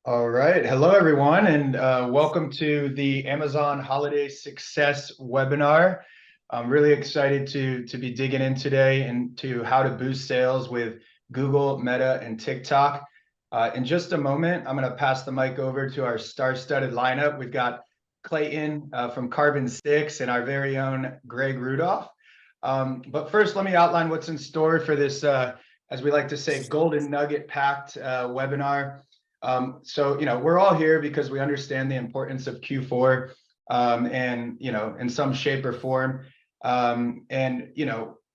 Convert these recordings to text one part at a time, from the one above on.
All right. Hello, everyone, and welcome to the Amazon Holiday Success webinar. I'm really excited to be digging in today into how to boost sales with Google, Meta, and TikTok. In just a moment, I'm going to pass the mic over to our star-studded lineup. We've got Clayton from Carbon6 and our very own Greg Rudolph. But first, let me outline what's in store for this, as we like to say, golden nugget-packed webinar. So, we're all here because we understand the importance of Q4 and, in some shape or form. And,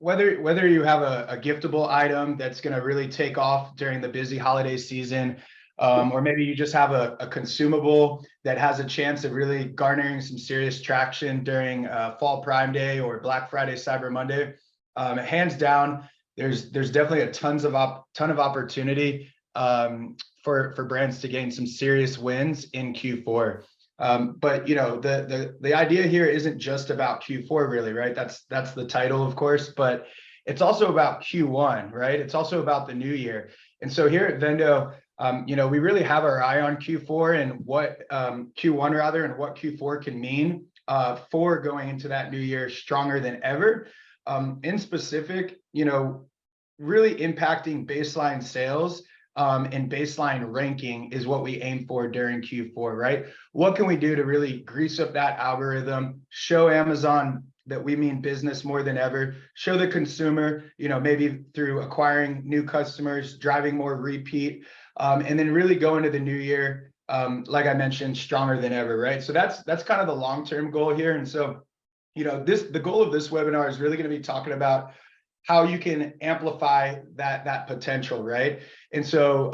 whether you have a giftable item that's going to really take off during the busy holiday season, or maybe you just have a consumable that has a chance of really garnering some serious traction during Fall Prime Day or Black Friday, Cyber Monday, hands down, there's definitely a ton of opportunity for brands to gain some serious wins in Q4. But the idea here isn't just about Q4, really, right? That's the title, of course, but it's also about Q1, right? It's also about the new year. And so here at Vendo, we really have our eye on Q4 and what Q1 rather, and what Q4 can mean for going into that new year stronger than ever. In specific, really impacting baseline sales and baseline ranking is what we aim for during Q4, right? What can we do to really grease up that algorithm, show Amazon that we mean business more than ever, show the consumer, maybe through acquiring new customers, driving more repeat, and then really go into the new year, like I mentioned, stronger than ever, right? So that's kind of the long-term goal here. And so, the goal of this webinar is really going to be talking about how you can amplify that potential, right? And so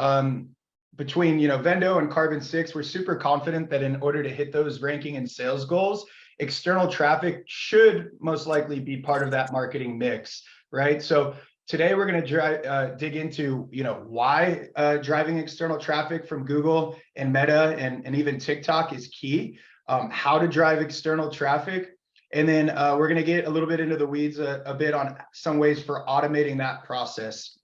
between Vendo and Carbon6, we're super confident that in order to hit those ranking and sales goals, external traffic should most likely be part of that marketing mix, right? So today we're going to dig into why driving external traffic from Google and Meta and even TikTok is key, how to drive external traffic. And then we're going to get a little bit into the weeds a bit on some ways for automating that process.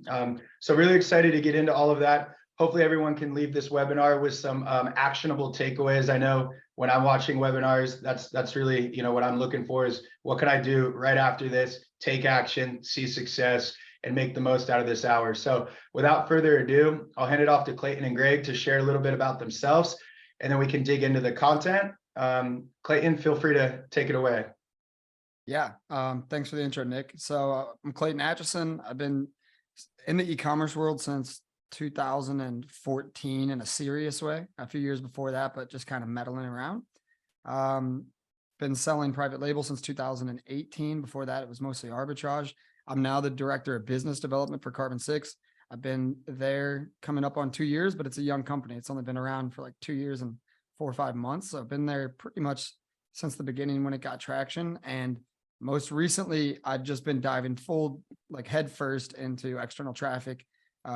So really excited to get into all of that. Hopefully everyone can leave this webinar with some actionable takeaways. I know when I'm watching webinars, that's really, what I'm looking for is what can I do right after this, take action, see success, and make the most out of this hour. So without further ado, I'll hand it off to Clayton and Greg to share a little bit about themselves, and then we can dig into the content. Clayton, feel free to take it away. Yeah, thanks for the intro, Nick. So I'm Clayton Atchison. I've been in the e-commerce world since 2014 in a serious way. A few years before that, but just kind of meddling around. Been selling private label since 2018. Before that, it was mostly arbitrage. I'm now the director of business development for Carbon6. I've been there coming up on 2 years, but it's a young company. It's only been around for like 2 years and 4 or 5 months. So I've been there pretty much since the beginning when it got traction. And most recently, I've just been diving full, like head first into external traffic.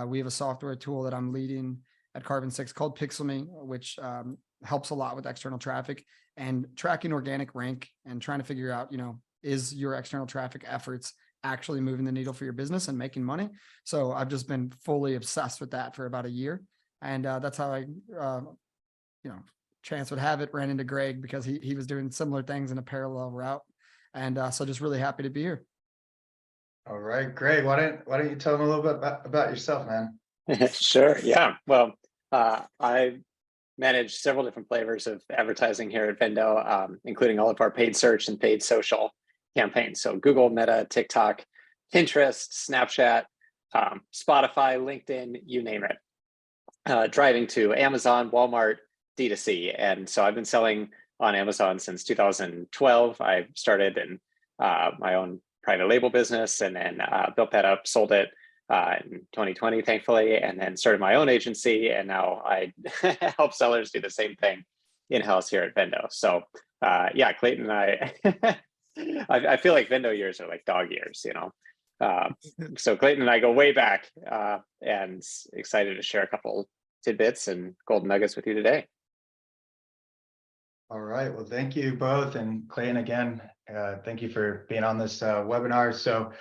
We have a software tool that I'm leading at Carbon6 called PixelMe, which helps a lot with external traffic and tracking organic rank and trying to figure out, is your external traffic efforts actually moving the needle for your business and making money? So I've just been fully obsessed with that for about a year. And that's how I, chance would have it, ran into Greg because he was doing similar things in a parallel route. And so just really happy to be here. All right, Greg, why don't you tell them a little bit about yourself, man? Sure. Yeah. Well, I manage several different flavors of advertising here at Vendo, including all of our paid search and paid social campaigns. So Google, Meta, TikTok, Pinterest, Snapchat, Spotify, LinkedIn, you name it. Driving to Amazon, Walmart, D2C. And so I've been selling on Amazon since 2012. I started in my own private label business and then built that up, sold it in 2020, thankfully, and then started my own agency. And now I help sellers do the same thing in-house here at Vendo. So yeah, Clayton and I feel like Vendo years are like dog years, So Clayton and I go way back and excited to share a couple tidbits and golden nuggets with you today. All right. Well, thank you both. And Clayton, again, thank you for being on this webinar. So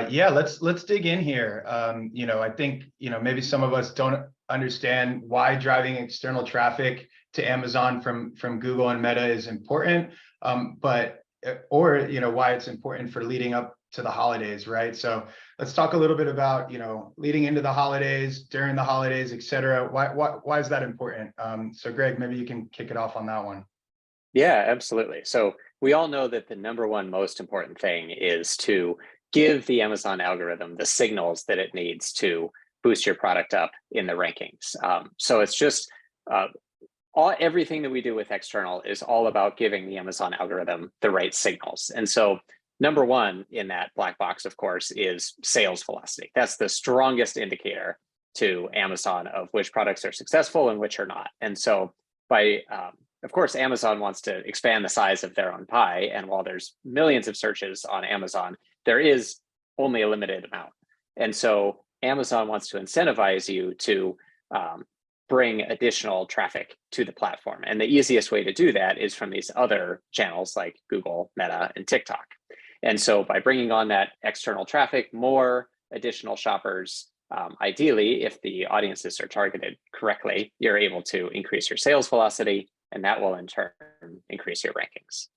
yeah, let's dig in here. I think, maybe some of us don't understand why driving external traffic to Amazon from Google and Meta is important, or why it's important for leading up to the holidays, right? So let's talk a little bit about leading into the holidays, during the holidays, et cetera. Why is that important? So Greg, maybe you can kick it off on that one. Yeah, absolutely. So we all know that the number one most important thing is to give the Amazon algorithm the signals that it needs to boost your product up in the rankings. So it's just everything that we do with external is all about giving the Amazon algorithm the right signals. And so number one in that black box, of course, is sales velocity. That's the strongest indicator to Amazon of which products are successful and which are not. And so of course, Amazon wants to expand the size of their own pie. And while there's millions of searches on Amazon, there is only a limited amount. And so Amazon wants to incentivize you to bring additional traffic to the platform. And the easiest way to do that is from these other channels like Google, Meta, and TikTok. And so by bringing on that external traffic, more additional shoppers, ideally, if the audiences are targeted correctly, you're able to increase your sales velocity, and that will in turn increase your rankings.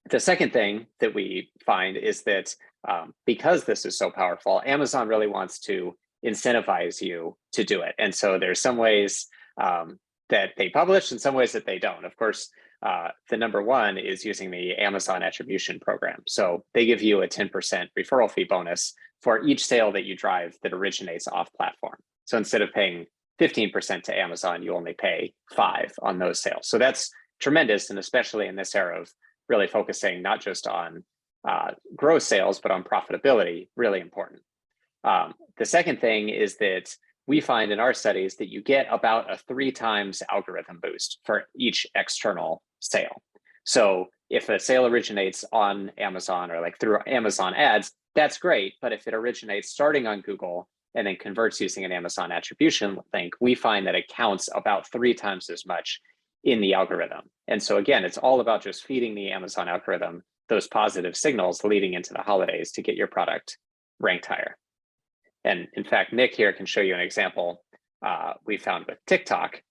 The second thing that we find is that because this is so powerful, Amazon really wants to incentivize you to do it. And so there's some ways that they publish and some ways that they don't. Of course, the number one is using the Amazon attribution program. So they give you a 10% referral fee bonus for each sale that you drive that originates off platform. So instead of paying 15% to Amazon, you only pay 5% on those sales. So that's tremendous. And especially in this era of really focusing not just on gross sales, but on profitability, really important. The second thing is that we find in our studies that you get about a 3 times algorithm boost for each external sale. So if a sale originates on Amazon or like through Amazon ads, that's great. But if it originates starting on Google and then converts using an Amazon attribution link, we find that it counts about 3 times as much in the algorithm. And so again, it's all about just feeding the Amazon algorithm those positive signals leading into the holidays to get your product ranked higher. And in fact, Nick here can show you an example we found with TikTok.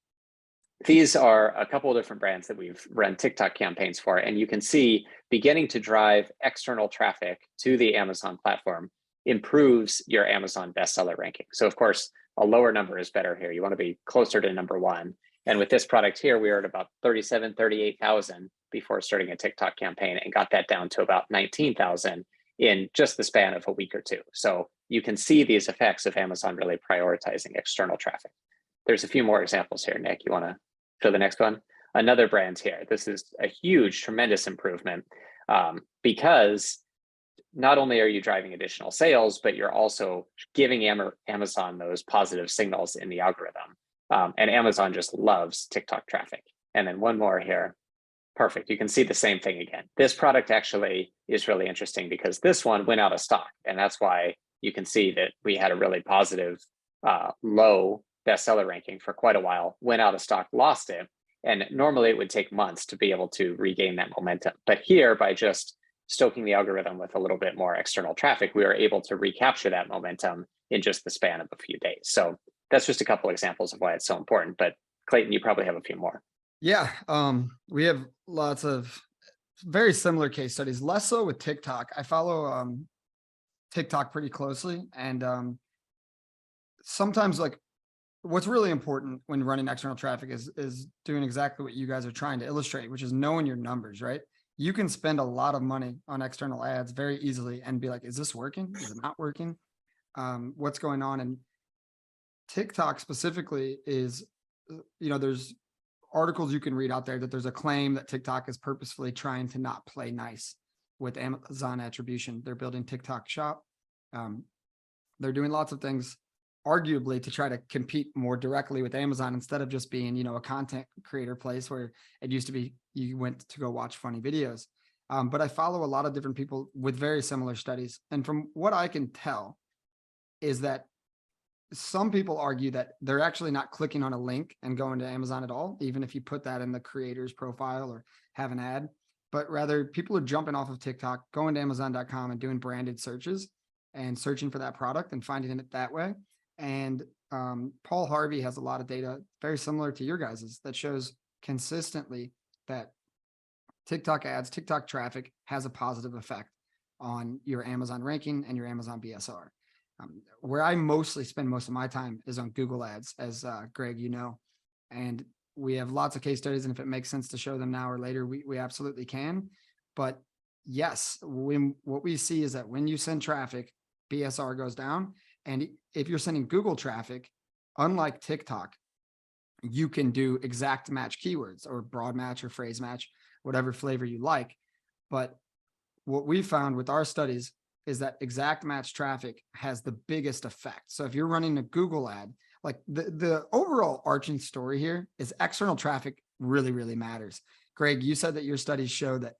These are a couple of different brands that we've run TikTok campaigns for, and you can see beginning to drive external traffic to the Amazon platform improves your Amazon bestseller ranking. So of course, a lower number is better here. You want to be closer to number one. And with this product here, we were at about 37, 38,000 before starting a TikTok campaign and got that down to about 19,000 in just the span of a week or two. So you can see these effects of Amazon really prioritizing external traffic. There's a few more examples here, Nick. You want to show the next one? Another brand here. This is a huge, tremendous improvement because not only are you driving additional sales, but you're also giving Amazon those positive signals in the algorithm. And Amazon just loves TikTok traffic. And then one more here. Perfect. You can see the same thing again. This product actually is really interesting because this one went out of stock. And that's why you can see that we had a really positive, low bestseller ranking for quite a while, went out of stock, lost it. And normally it would take months to be able to regain that momentum. But here, by just stoking the algorithm with a little bit more external traffic, we were able to recapture that momentum in just the span of a few days. So that's just a couple examples of why it's so important. But Clayton, you probably have a few more. Yeah, we have lots of very similar case studies, less so with TikTok. I follow TikTok pretty closely. And sometimes like what's really important when running external traffic is doing exactly what you guys are trying to illustrate, which is knowing your numbers, right? You can spend a lot of money on external ads very easily and be like, is this working? Is it not working? What's going on? And TikTok specifically is, there's articles you can read out there that there's a claim that TikTok is purposefully trying to not play nice with Amazon attribution. They're building TikTok Shop. They're doing lots of things, arguably, to try to compete more directly with Amazon instead of just being, a content creator place where it used to be you went to go watch funny videos. But I follow a lot of different people with very similar studies. And from what I can tell is that some people argue that they're actually not clicking on a link and going to Amazon at all, even if you put that in the creator's profile or have an ad, but rather people are jumping off of TikTok, going to Amazon.com and doing branded searches and searching for that product and finding it that way. And Paul Harvey has a lot of data very similar to your guys's that shows consistently that TikTok ads, TikTok traffic has a positive effect on your Amazon ranking and your Amazon BSR. Where I mostly spend most of my time is on Google ads, as Greg, you know, and we have lots of case studies, and if it makes sense to show them now or later, we absolutely can. But yes, what we see is that when you send traffic, BSR goes down. And if you're sending Google traffic, unlike TikTok, you can do exact match keywords or broad match or phrase match, whatever flavor you like. But what we found with our studies is that exact match traffic has the biggest effect. So if you're running a Google ad, like the overall arching story here is external traffic really, really matters. Greg, you said that your studies show that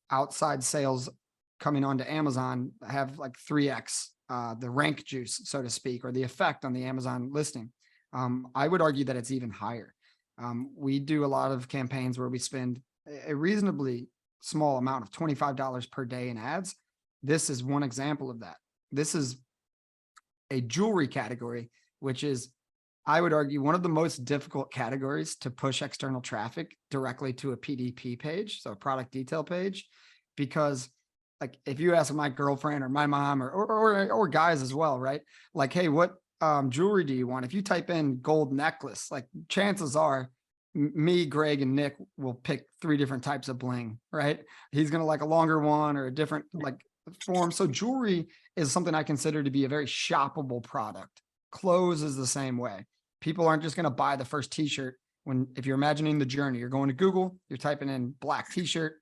outside sales coming onto Amazon have like 3x the rank juice, so to speak, or the effect on the Amazon listing. I would argue that it's even higher. We do a lot of campaigns where we spend a reasonably small amount of $25 per day in ads. This is one example of that. This is a jewelry category, which is, I would argue, one of the most difficult categories to push external traffic directly to a PDP page, so a product detail page, because like if you ask my girlfriend or my mom or guys as well, right? Like, hey, what jewelry do you want? If you type in gold necklace, like chances are me, Greg, and Nick will pick 3 different types of bling, right? He's going to like a longer one or a different like form. So jewelry is something I consider to be a very shoppable product. Clothes is the same way. People aren't just going to buy the first t-shirt. If you're imagining the journey, you're going to Google, you're typing in black t-shirt,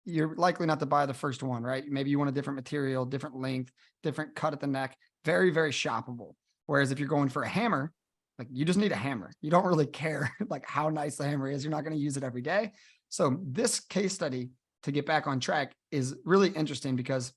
you're likely not to buy the first one, right? Maybe you want a different material, different length, different cut at the neck, very, very shoppable. Whereas if you're going for a hammer, like you just need a hammer. You don't really care like how nice the hammer is. You're not going to use it every day. So this case study, to get back on track, is really interesting because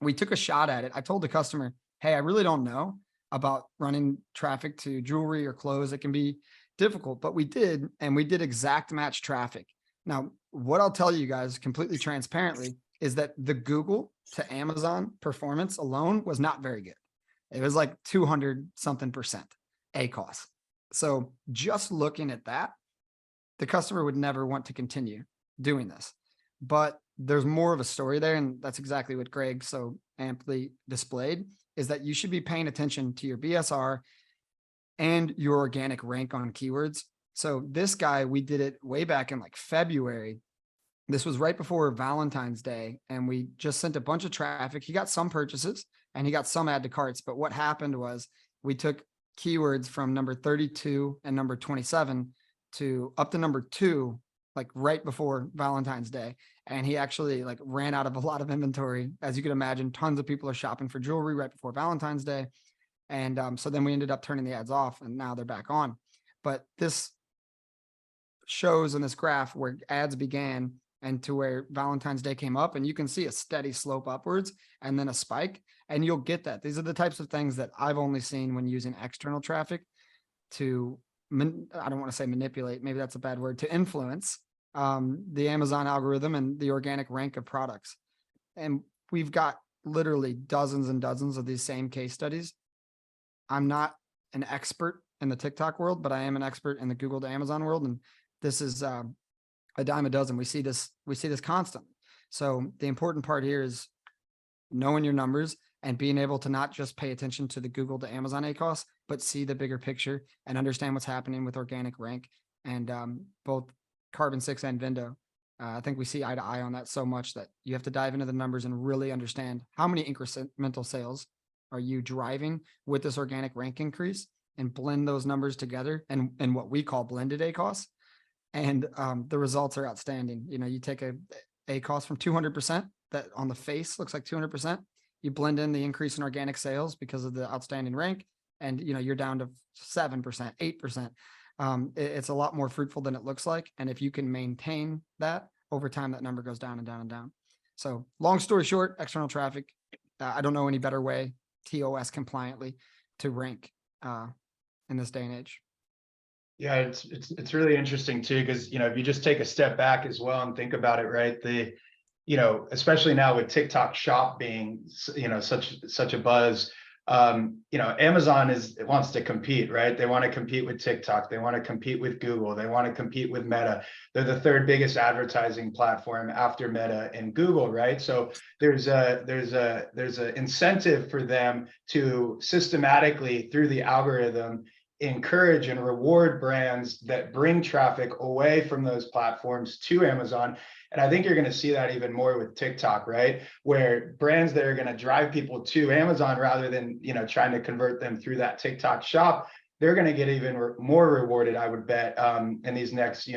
we took a shot at it. I told the customer, hey, I really don't know about running traffic to jewelry or clothes. It can be difficult, but we did, and we did exact match traffic. Now, what I'll tell you guys completely transparently is that the Google to Amazon performance alone was not very good. It was like 200 something percent ACoS. So just looking at that, the customer would never want to continue doing this. But there's more of a story there, and that's exactly what Greg so amply displayed, is that you should be paying attention to your BSR and your organic rank on keywords. So this guy, we did it way back in like February. This was right before Valentine's Day, and we just sent a bunch of traffic. He got some purchases and he got some add to carts. But what happened was we took keywords from number 32 and number 27 to up to number 2, like right before Valentine's Day. And he actually like ran out of a lot of inventory. As you can imagine, tons of people are shopping for jewelry right before Valentine's Day. And so then we ended up turning the ads off, and now they're back on. But this shows in this graph where ads began and to where Valentine's Day came up, and you can see a steady slope upwards and then a spike, and you'll get that. These are the types of things that I've only seen when using external traffic to, I don't want to say manipulate, maybe that's a bad word, to influence the Amazon algorithm and the organic rank of products. And we've got literally dozens and dozens of these same case studies. I'm not an expert in the TikTok world, but I am an expert in the Google to Amazon world. And this is a dime a dozen. We see this constantly. So the important part here is knowing your numbers and being able to not just pay attention to the Google to Amazon ACoS, but see the bigger picture and understand what's happening with organic rank. And both Carbon6 and Vendo, I think we see eye to eye on that so much that you have to dive into the numbers and really understand how many incremental sales are you driving with this organic rank increase, and blend those numbers together and what we call blended ACoS. And the results are outstanding. You know, you take a ACoS from 200% that on the face looks like 200%. You blend in the increase in organic sales because of the outstanding rank, and you know you're down to 7%, 8%. It's a lot more fruitful than it looks like. And if you can maintain that over time, that number goes down and down and down. So long story short, external traffic, I don't know any better way TOS compliantly to rank in this day and age. Yeah, it's really interesting too, because you know, if you just take a step back as well and think about it, right? You know, especially now with TikTok Shop being, you know, such a buzz, Amazon wants to compete, right? They want to compete with TikTok. They want to compete with Google. They want to compete with Meta. They're the third biggest advertising platform after Meta and Google, right? So there's a incentive for them to systematically, through the algorithm, encourage and reward brands that bring traffic away from those platforms to Amazon. And I think you're going to see that even more with TikTok, right? Where brands that are going to drive people to Amazon rather than, trying to convert them through that TikTok shop, they're going to get even more rewarded, I would bet, in these next,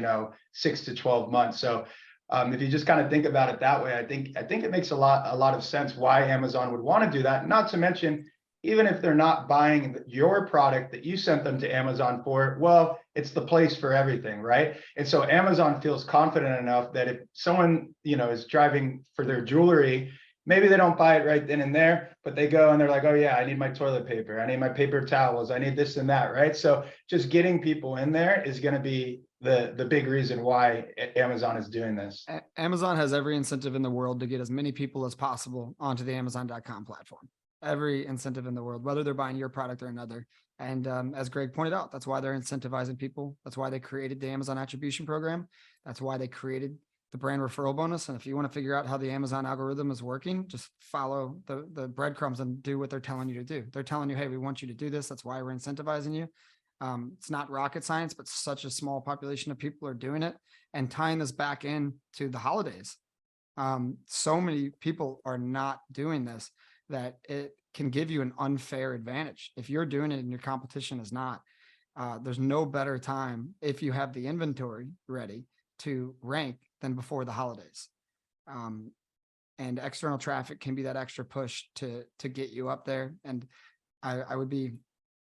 6 to 12 months. So if you just kind of think about it that way, I think it makes a lot of sense why Amazon would want to do that. Not to mention, even if they're not buying your product that you sent them to Amazon for, well, it's the place for everything, right? And so Amazon feels confident enough that if someone, is driving for their jewelry, maybe they don't buy it right then and there, but they go and they're like, oh yeah, I need my toilet paper, I need my paper towels, I need this and that, right? So just getting people in there is going to be the big reason why Amazon is doing this. Amazon has every incentive in the world to get as many people as possible onto the Amazon.com platform. Every incentive in the world, whether they're buying your product or another. And as Greg pointed out, that's why they're incentivizing people. That's why they created the Amazon attribution program. That's why they created the brand referral bonus. And if you want to figure out how the Amazon algorithm is working, just follow the breadcrumbs and do what they're telling you to do. They're telling you, hey, we want you to do this. That's why we're incentivizing you. It's not rocket science, but such a small population of people are doing it. And tying this back in to the holidays. So many people are not doing this, that it can give you an unfair advantage. If you're doing it and your competition is not, there's no better time if you have the inventory ready to rank than before the holidays. And external traffic can be that extra push to get you up there. And I would be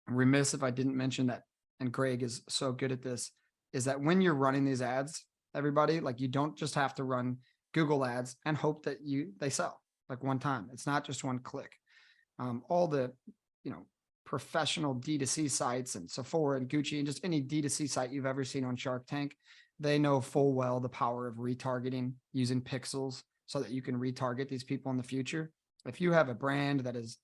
remiss if I didn't mention that, and Greg is so good at this, is that when you're running these ads, everybody, like, you don't just have to run Google ads and hope that they sell. Like one time, it's not just one click. All the, professional D2C sites and Sephora and Gucci and just any D2C site you've ever seen on Shark Tank, they know full well the power of retargeting using pixels so that you can retarget these people in the future. If you have a brand that is,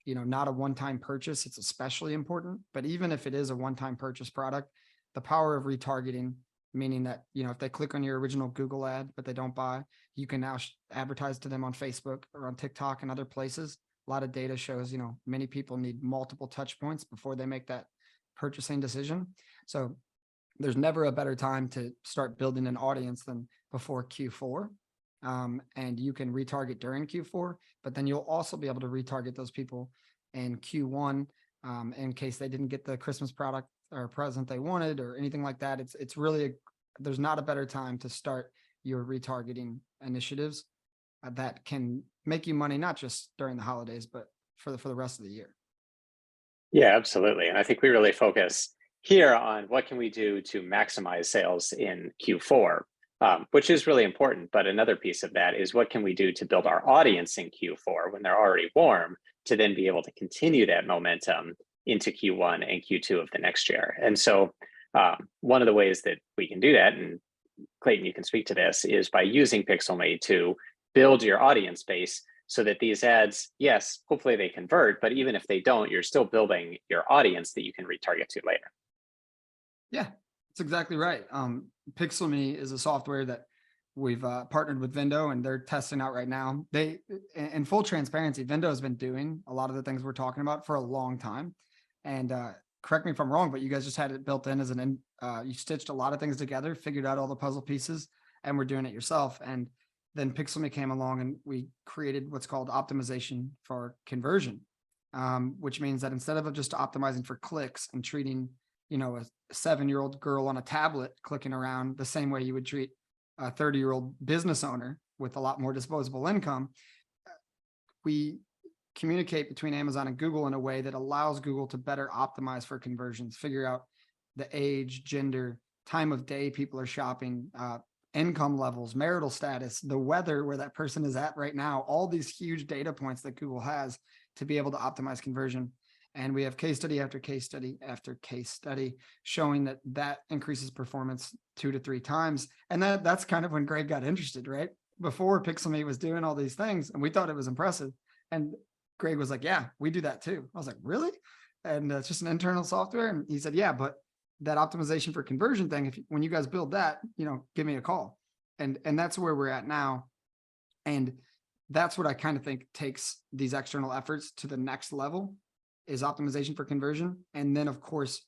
not a one-time purchase, it's especially important. But even if it is a one-time purchase product, the power of retargeting, meaning that, if they click on your original Google ad, but they don't buy, you can now advertise to them on Facebook or on TikTok and other places. A lot of data shows, many people need multiple touch points before they make that purchasing decision. So there's never a better time to start building an audience than before Q4. And you can retarget during Q4, but then you'll also be able to retarget those people in Q1 in case they didn't get the Christmas product or present they wanted or anything like that. It's really, there's not a better time to start your retargeting initiatives that can make you money, not just during the holidays, but for the rest of the year. Yeah, absolutely. And I think we really focus here on what can we do to maximize sales in Q4, which is really important. But another piece of that is what can we do to build our audience in Q4 when they're already warm, to then be able to continue that momentum into Q1 and Q2 of the next year. And so one of the ways that we can do that, and Clayton, you can speak to this, is by using Pixelmate to build your audience base so that these ads, yes, hopefully they convert, but even if they don't, you're still building your audience that you can retarget to later. Yeah, that's exactly right. Pixelmate is a software that we've partnered with Vendo, and they're testing out right now. They, in full transparency, Vendo has been doing a lot of the things we're talking about for a long time. And correct me if I'm wrong, but you guys just had it built in as you stitched a lot of things together, figured out all the puzzle pieces, and we're doing it yourself. And then Pixelmate came along and we created what's called optimization for conversion, which means that instead of just optimizing for clicks and treating, a 7-year-old girl on a tablet clicking around the same way you would treat a 30-year-old business owner with a lot more disposable income, we communicate between Amazon and Google in a way that allows Google to better optimize for conversions, figure out the age, gender, time of day people are shopping, income levels, marital status, the weather where that person is at right now, all these huge data points that Google has to be able to optimize conversion. And we have case study after case study after case study showing that increases performance 2 to 3 times. And that's kind of when Greg got interested, right? Before Pixelmate was doing all these things and we thought it was impressive. And Greg was like, yeah, we do that too. I was like, really? And it's just an internal software. And he said, yeah, but that optimization for conversion thing, when you guys build that, give me a call. And that's where we're at now. And that's what I kind of think takes these external efforts to the next level, is optimization for conversion. And then of course,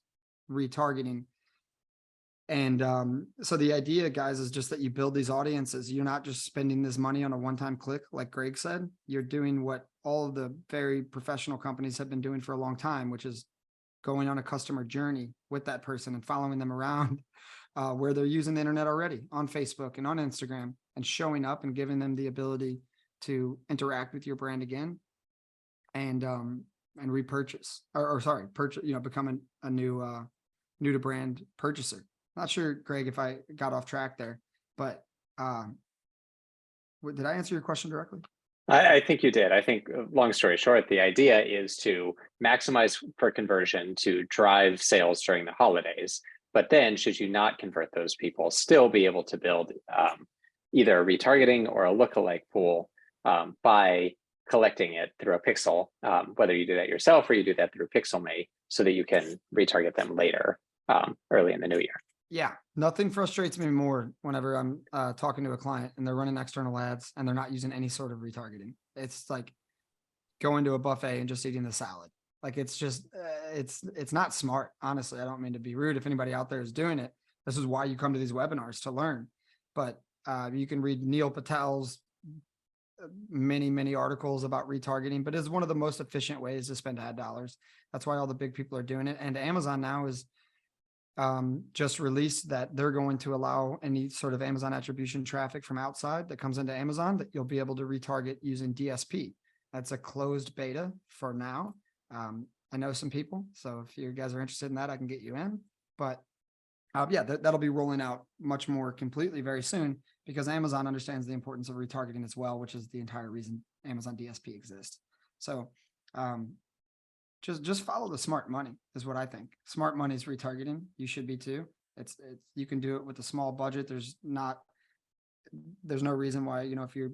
retargeting. And so the idea, guys, is just that you build these audiences. You're not just spending this money on a one-time click, like Greg said. You're doing what all of the very professional companies have been doing for a long time, which is going on a customer journey with that person and following them around where they're using the internet already, on Facebook and on Instagram, and showing up and giving them the ability to interact with your brand again and repurchase purchase, become a new to brand purchaser. Not sure, Greg, if I got off track there, but did I answer your question directly? I think you did. I think, long story short, the idea is to maximize for conversion to drive sales during the holidays. But then, should you not convert those people, still be able to build either a retargeting or a lookalike pool by collecting it through a pixel, whether you do that yourself or you do that through PixelMate, so that you can retarget them later, early in the new year. Yeah, nothing frustrates me more whenever I'm talking to a client and they're running external ads and they're not using any sort of retargeting. It's like going to a buffet and just eating the salad. Like, it's just, it's not smart. Honestly, I don't mean to be rude. If anybody out there is doing it, this is why you come to these webinars, to learn. But you can read Neil Patel's many articles about retargeting, but it's one of the most efficient ways to spend ad dollars. That's why all the big people are doing it. And Amazon now is just released that they're going to allow any sort of Amazon attribution traffic from outside that comes into Amazon, that you'll be able to retarget using DSP. That's a closed beta for now. I know some people, so if you guys are interested in that, I can get you in. But yeah, that'll be rolling out much more completely very soon, because Amazon understands the importance of retargeting as well, which is the entire reason Amazon DSP exists. So just follow the smart money is what I think. Smart money is retargeting. You should be too. It's you can do it with a small budget. There's no reason why, if you're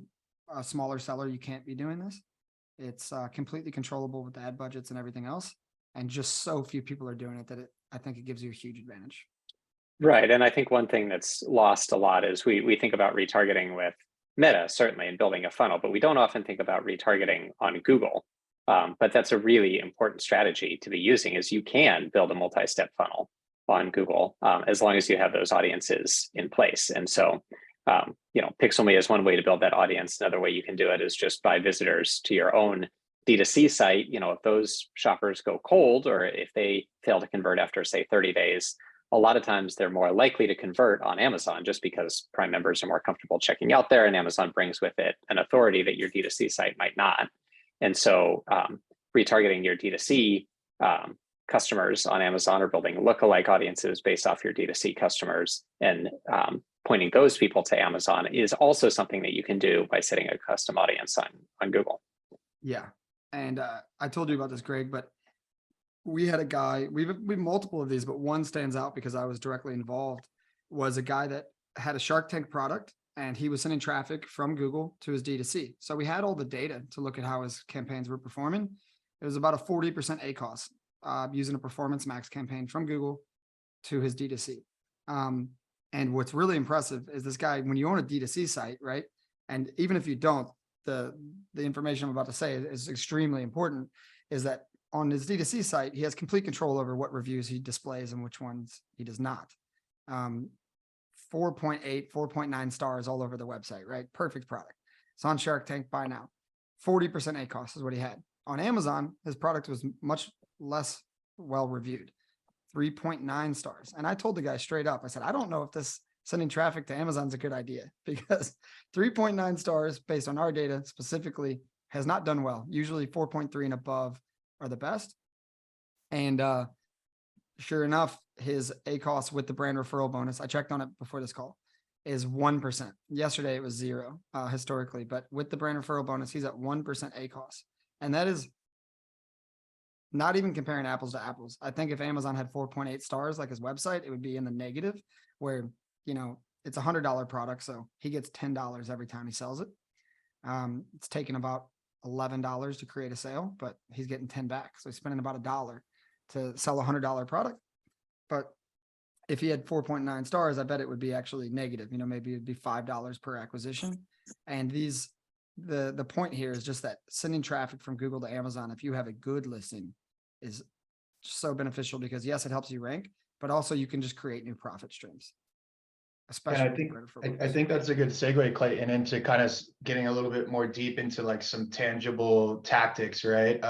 a smaller seller, you can't be doing this. It's completely controllable with the ad budgets and everything else. And just so few people are doing it that I think it gives you a huge advantage. Right. And I think one thing that's lost a lot is we think about retargeting with Meta, certainly, and building a funnel, but we don't often think about retargeting on Google. But that's a really important strategy to be using, is you can build a multi-step funnel on Google as long as you have those audiences in place. And so, PixelMate is one way to build that audience. Another way you can do it is just by visitors to your own D2C site. If those shoppers go cold, or if they fail to convert after, say, 30 days, a lot of times they're more likely to convert on Amazon, just because Prime members are more comfortable checking out there, and Amazon brings with it an authority that your D2C site might not. And so retargeting your D2C customers on Amazon, or building lookalike audiences based off your D2C customers, and pointing those people to Amazon, is also something that you can do by setting a custom audience on Google. Yeah. And I told you about this, Greg, but we had a guy, we've multiple of these, but one stands out because I was directly involved, was a guy that had a Shark Tank product, and he was sending traffic from Google to his D2C. So we had all the data to look at how his campaigns were performing. It was about a 40% ACoS using a Performance Max campaign from Google to his D2C. And what's really impressive is this guy, when you own a D2C site, right? And even if you don't, the information I'm about to say is extremely important, is that on his D2C site, he has complete control over what reviews he displays and which ones he does not. 4.8, 4.9 stars all over the website, right? Perfect product. It's on Shark Tank, buy now. 40% ACoS is what he had. On Amazon, his product was much less well reviewed, 3.9 stars. And I told the guy straight up, I said, I don't know if this sending traffic to Amazon is a good idea, because 3.9 stars based on our data specifically has not done well. Usually 4.3 and above are the best. And sure enough, his ACoS with the brand referral bonus, I checked on it before this call, is 1%. Yesterday it was 0 historically, but with the brand referral bonus, he's at 1% ACoS. And that is not even comparing apples to apples. I think if Amazon had 4.8 stars like his website, it would be in the negative, where, it's $100 product. So he gets $10 every time he sells it. It's taken about $11 to create a sale, but he's getting 10 back. So he's spending about $1 to sell a $100 product. But if he had 4.9 stars, I bet it would be actually negative. Maybe it'd be $5 per acquisition. And the point here is just that sending traffic from Google to Amazon, if you have a good listing, is so beneficial because yes, it helps you rank, but also you can just create new profit streams. Especially I think that's a good segue, Clayton, into kind of getting a little bit more deep into like some tangible tactics, right?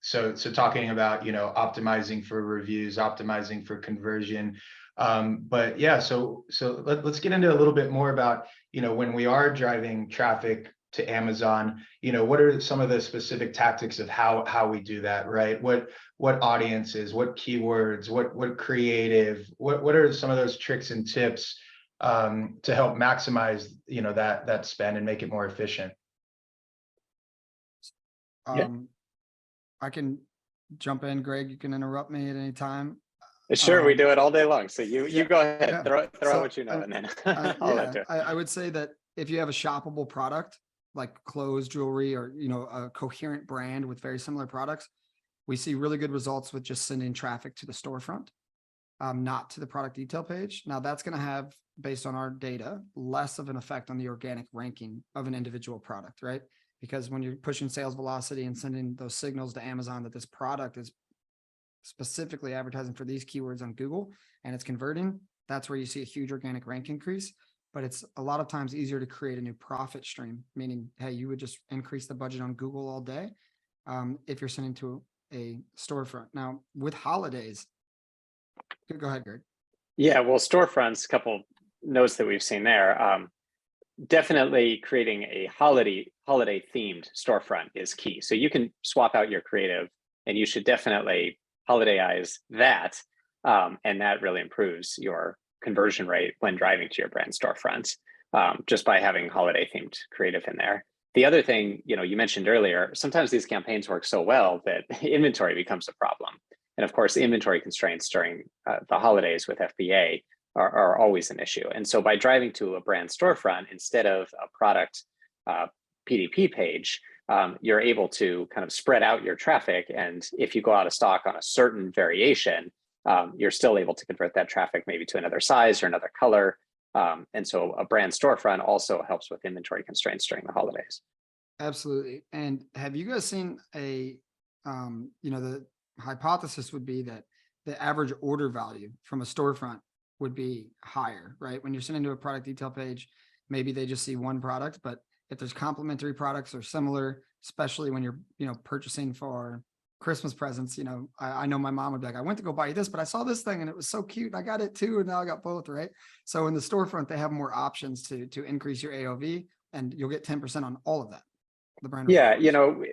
So talking about, optimizing for reviews, optimizing for conversion. But yeah, so let's get into a little bit more about, when we are driving traffic to Amazon, what are some of the specific tactics of how we do that, right? What audiences, what keywords, what creative, what are some of those tricks and tips to help maximize, that spend and make it more efficient? I can jump in, Greg. You can interrupt me at any time. Sure, we do it all day long. So you go ahead, yeah. throw So, out what you know, and then I'll add to it. I would say that if you have a shoppable product like clothes, jewelry, or a coherent brand with very similar products, we see really good results with just sending traffic to the storefront, not to the product detail page. Now that's going to have, based on our data, less of an effect on the organic ranking of an individual product, right? Because when you're pushing sales velocity and sending those signals to Amazon that this product is specifically advertising for these keywords on Google and it's converting, that's where you see a huge organic rank increase. But it's a lot of times easier to create a new profit stream, meaning, hey, you would just increase the budget on Google all day if you're sending to a storefront. Now, with holidays, go ahead, Greg. Yeah, well, storefronts, a couple notes that we've seen there. Definitely creating a holiday themed storefront is key. So you can swap out your creative, and you should definitely holidayize that, and that really improves your conversion rate when driving to your brand storefront, just by having holiday themed creative in there. The other thing, you mentioned earlier, sometimes these campaigns work so well that inventory becomes a problem. And of course, inventory constraints during the holidays with FBA are always an issue. And so by driving to a brand storefront instead of a product PDP page, you're able to kind of spread out your traffic. And if you go out of stock on a certain variation, you're still able to convert that traffic maybe to another size or another color. And so a brand storefront also helps with inventory constraints during the holidays. Absolutely. And have you guys seen the hypothesis would be that the average order value from a storefront would be higher, right? When you're sending to a product detail page, maybe they just see one product, but if there's complementary products or similar, especially when you're, purchasing for Christmas presents, I know my mom would be like, I went to go buy this, but I saw this thing and it was so cute. And I got it too. And now I got both, right? So in the storefront, they have more options to increase your AOV, and you'll get 10% on all of that. The brand. Yeah,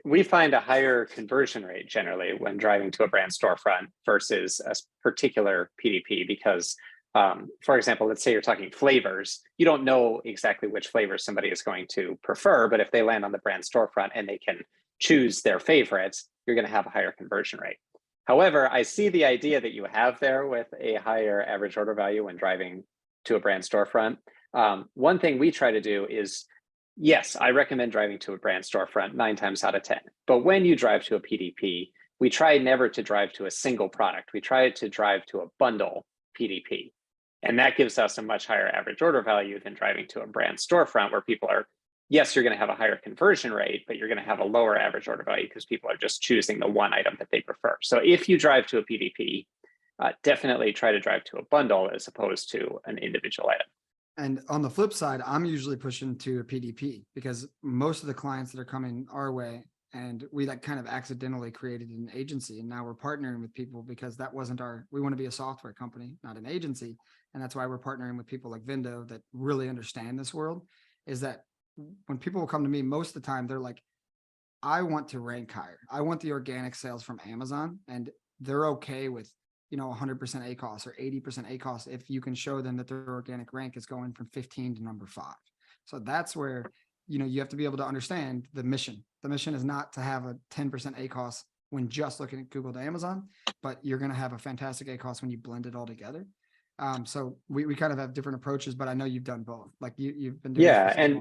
we find a higher conversion rate generally when driving to a brand storefront versus a particular PDP because, for example, let's say you're talking flavors, you don't know exactly which flavor somebody is going to prefer, but if they land on the brand storefront and they can choose their favorites, you're going to have a higher conversion rate. However, I see the idea that you have there with a higher average order value when driving to a brand storefront. One thing we try to do is, yes, I recommend driving to a brand storefront 9 times out of 10. But when you drive to a PDP, we try never to drive to a single product. We try to drive to a bundle PDP. And that gives us a much higher average order value than driving to a brand storefront where people are, yes, you're going to have a higher conversion rate, but you're going to have a lower average order value because people are just choosing the one item that they prefer. So if you drive to a PDP, definitely try to drive to a bundle as opposed to an individual item. And on the flip side, I'm usually pushing to a PDP because most of the clients that are coming our way, and we kind of accidentally created an agency, and now we're partnering with people because that wasn't we want to be a software company, not an agency. And that's why we're partnering with people like Vendo that really understand this world, is that when people will come to me, most of the time, they're like, I want to rank higher. I want the organic sales from Amazon, and they're okay with 100% ACoS or 80% ACoS if you can show them that their organic rank is going from 15 to number 5. So that's where, you have to be able to understand the mission. The mission is not to have a 10% ACoS when just looking at Google to Amazon, but you're going to have a fantastic ACoS when you blend it all together. So we kind of have different approaches, but I know you've done both. Like you've been doing. Yeah. And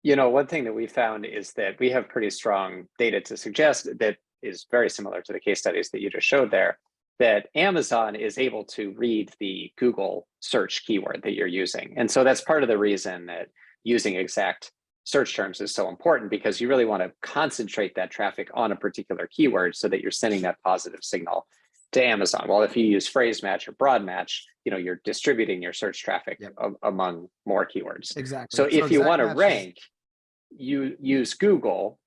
One thing that we found is that we have pretty strong data to suggest that is very similar to the case studies that you just showed there, that Amazon is able to read the Google search keyword that you're using. And so that's part of the reason that using exact search terms is so important, because you really want to concentrate that traffic on a particular keyword so that you're sending that positive signal to Amazon. Well, if you use phrase match or broad match, you're distributing your search traffic among more keywords. Exactly. So if you want to exact match rank, you use Google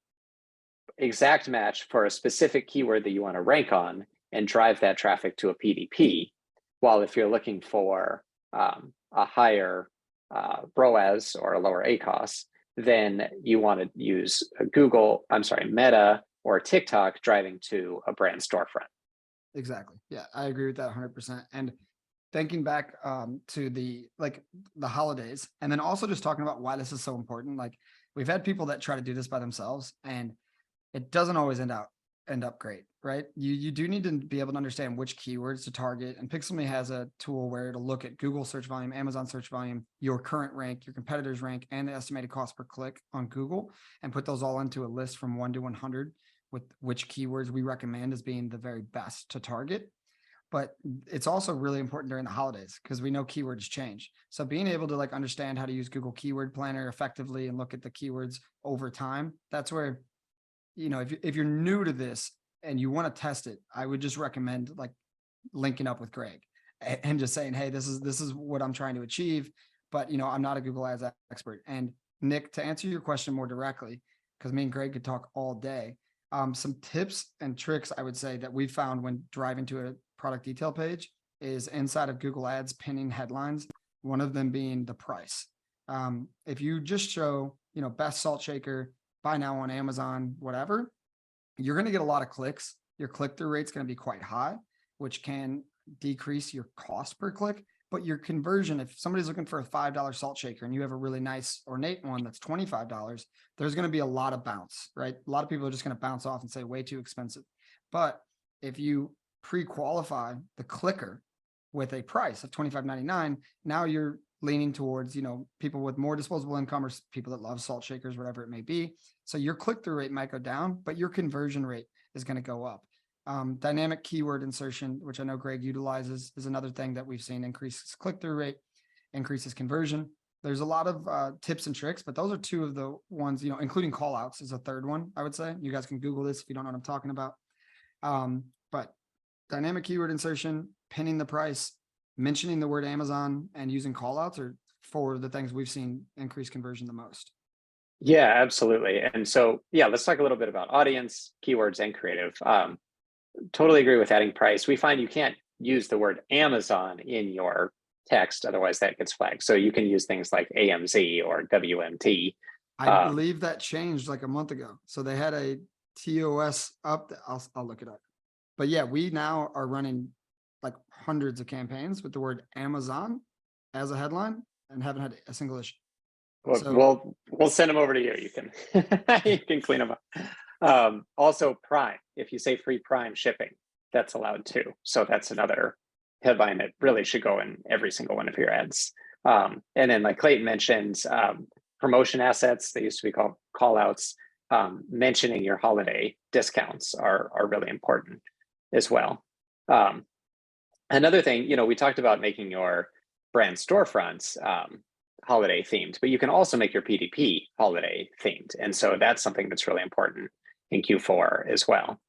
exact match for a specific keyword that you want to rank on and drive that traffic to a PDP. While if you're looking for a higher ROAS or a lower ACOS, then you want to use Meta or TikTok driving to a brand storefront. Exactly. Yeah, I agree with that 100%. And thinking back to the holidays, and then also just talking about why this is so important. Like, we've had people that try to do this by themselves, and it doesn't always end up great, right? You do need to be able to understand which keywords to target. And Pixelme has a tool where it'll look at Google search volume, Amazon search volume, your current rank, your competitors' rank, and the estimated cost per click on Google, and put those all into a list from 1 to 100 with which keywords we recommend as being the very best to target. But it's also really important during the holidays, because we know keywords change. So being able to understand how to use Google Keyword Planner effectively and look at the keywords over time, that's where, if you're new to this and you want to test it, I would just recommend linking up with Greg and just saying, hey, this is what I'm trying to achieve, but I'm not a Google Ads expert. And Nick, to answer your question more directly, because me and Greg could talk all day, some tips and tricks I would say that we found when driving to a product detail page is inside of Google Ads pinning headlines, one of them being the price. If you just show, best salt shaker, buy now on Amazon, whatever, you're going to get a lot of clicks. Your click-through rate's going to be quite high, which can decrease your cost per click. But your conversion, if somebody's looking for a $5 salt shaker and you have a really nice ornate one that's $25, there's going to be a lot of bounce, right? A lot of people are just going to bounce off and say way too expensive. But if you pre-qualify the clicker with a price of $25.99, now you're leaning towards, people with more disposable income or people that love salt shakers, whatever it may be. So your click-through rate might go down, but your conversion rate is going to go up. Dynamic keyword insertion, which I know Greg utilizes, is another thing that we've seen increases click-through rate, increases conversion. There's a lot of tips and tricks, but those are two of the ones, including call outs is a third one, I would say. You guys can Google this if you don't know what I'm talking about. But dynamic keyword insertion, pinning the price, mentioning the word Amazon, and using call outs are four of the things we've seen increase conversion the most. Yeah, absolutely. And so, let's talk a little bit about audience, keywords, and creative. Totally agree with adding price. We find you can't use the word Amazon in your text, otherwise that gets flagged. So you can use things like AMZ or WMT. I believe that changed like a month ago. So they had a TOS up. I'll look it up. But yeah, we now are running like hundreds of campaigns with the word Amazon as a headline and haven't had a single issue. Well, so, we'll send them over to you. You can you can clean them up. Also, Prime. If you say free Prime shipping, that's allowed too. So that's another headline that really should go in every single one of your ads. And then, like Clayton mentioned, promotion assets. They used to be called call outs. Mentioning your holiday discounts are really important as well. Another thing, we talked about making your brand storefronts holiday themed, but you can also make your PDP holiday themed. And so that's something that's really important in Q4 as well.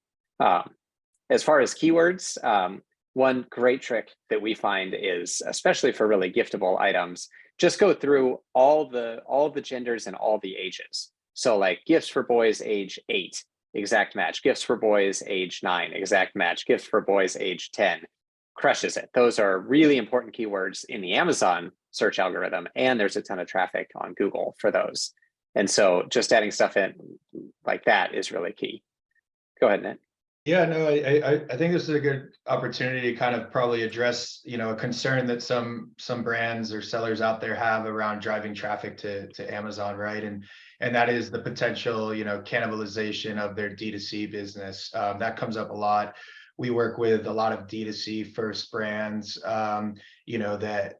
As far as keywords, one great trick that we find is, especially for really giftable items, just go through all the genders and all the ages. So like gifts for boys age 8, exact match. Gifts for boys age 9, exact match. Gifts for boys age 10, crushes it. Those are really important keywords in the Amazon search algorithm, and there's a ton of traffic on Google for those. And so just adding stuff in like that is really key. Go ahead, Nate. Yeah, no, I think this is a good opportunity to kind of probably address, a concern that some brands or sellers out there have around driving traffic to Amazon, right? And that is the potential, cannibalization of their D2C business. That comes up a lot. We work with a lot of D2C first brands, that,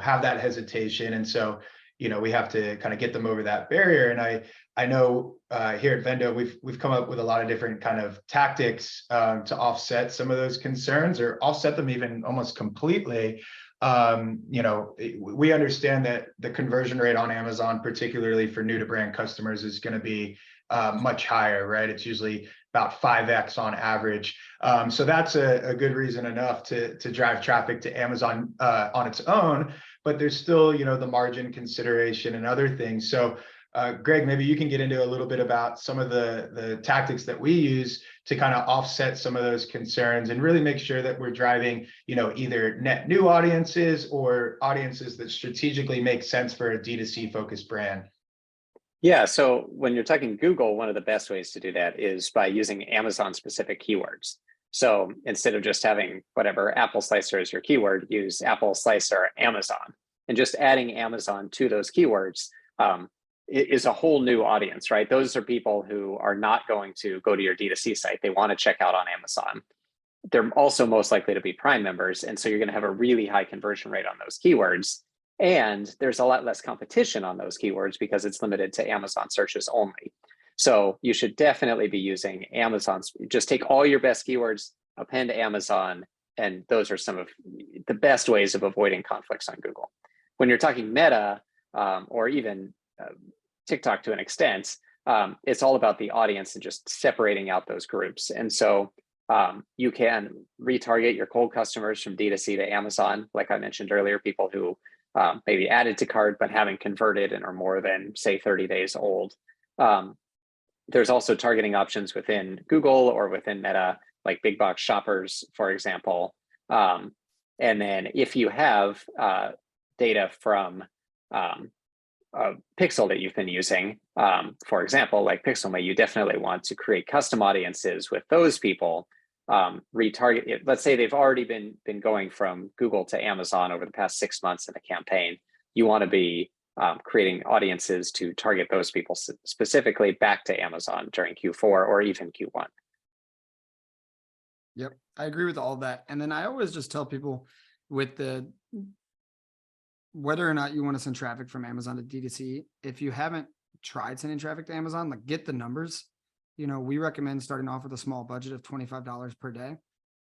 have that hesitation. And so, we have to kind of get them over that barrier. And I know here at Vendo, we've come up with a lot of different kind of tactics to offset some of those concerns, or offset them even almost completely. We understand that the conversion rate on Amazon, particularly for new to brand customers, is going to be much higher, right? It's usually about 5x on average. So that's a good reason enough to drive traffic to Amazon on its own. But there's still, the margin consideration and other things. So Greg, maybe you can get into a little bit about some of the tactics that we use to kind of offset some of those concerns and really make sure that we're driving, either net new audiences or audiences that strategically make sense for a D2C focused brand. Yeah, so when you're talking Google, one of the best ways to do that is by using Amazon specific keywords. So instead of just having whatever apple slicer is your keyword, use apple slicer Amazon, and just adding Amazon to those keywords is a whole new audience, right? Those are people who are not going to go to your D2C site. They want to check out on Amazon. They're also most likely to be Prime members. And so you're going to have a really high conversion rate on those keywords. And there's a lot less competition on those keywords because it's limited to Amazon searches only. So you should definitely be using Amazon's. Just take all your best keywords, append Amazon, and those are some of the best ways of avoiding conflicts on Google. When you're talking Meta or even TikTok to an extent, it's all about the audience and just separating out those groups. And so you can retarget your cold customers from D2C to Amazon, like I mentioned earlier, people who maybe added to cart but haven't converted and are more than, say, 30 days old. There's also targeting options within Google or within Meta, like big box shoppers, for example. And then if you have data from a pixel that you've been using, for example, like Pixelmate, you definitely want to create custom audiences with those people. Retarget it. Let's say they've already been going from Google to Amazon over the past 6 months in a campaign. You want to be creating audiences to target those people specifically back to Amazon during Q4 or even Q1. Yep, I agree with all that. And then I always just tell people with whether or not you want to send traffic from Amazon to D2C, if you haven't tried sending traffic to Amazon, like get the numbers. We recommend starting off with a small budget of $25 per day.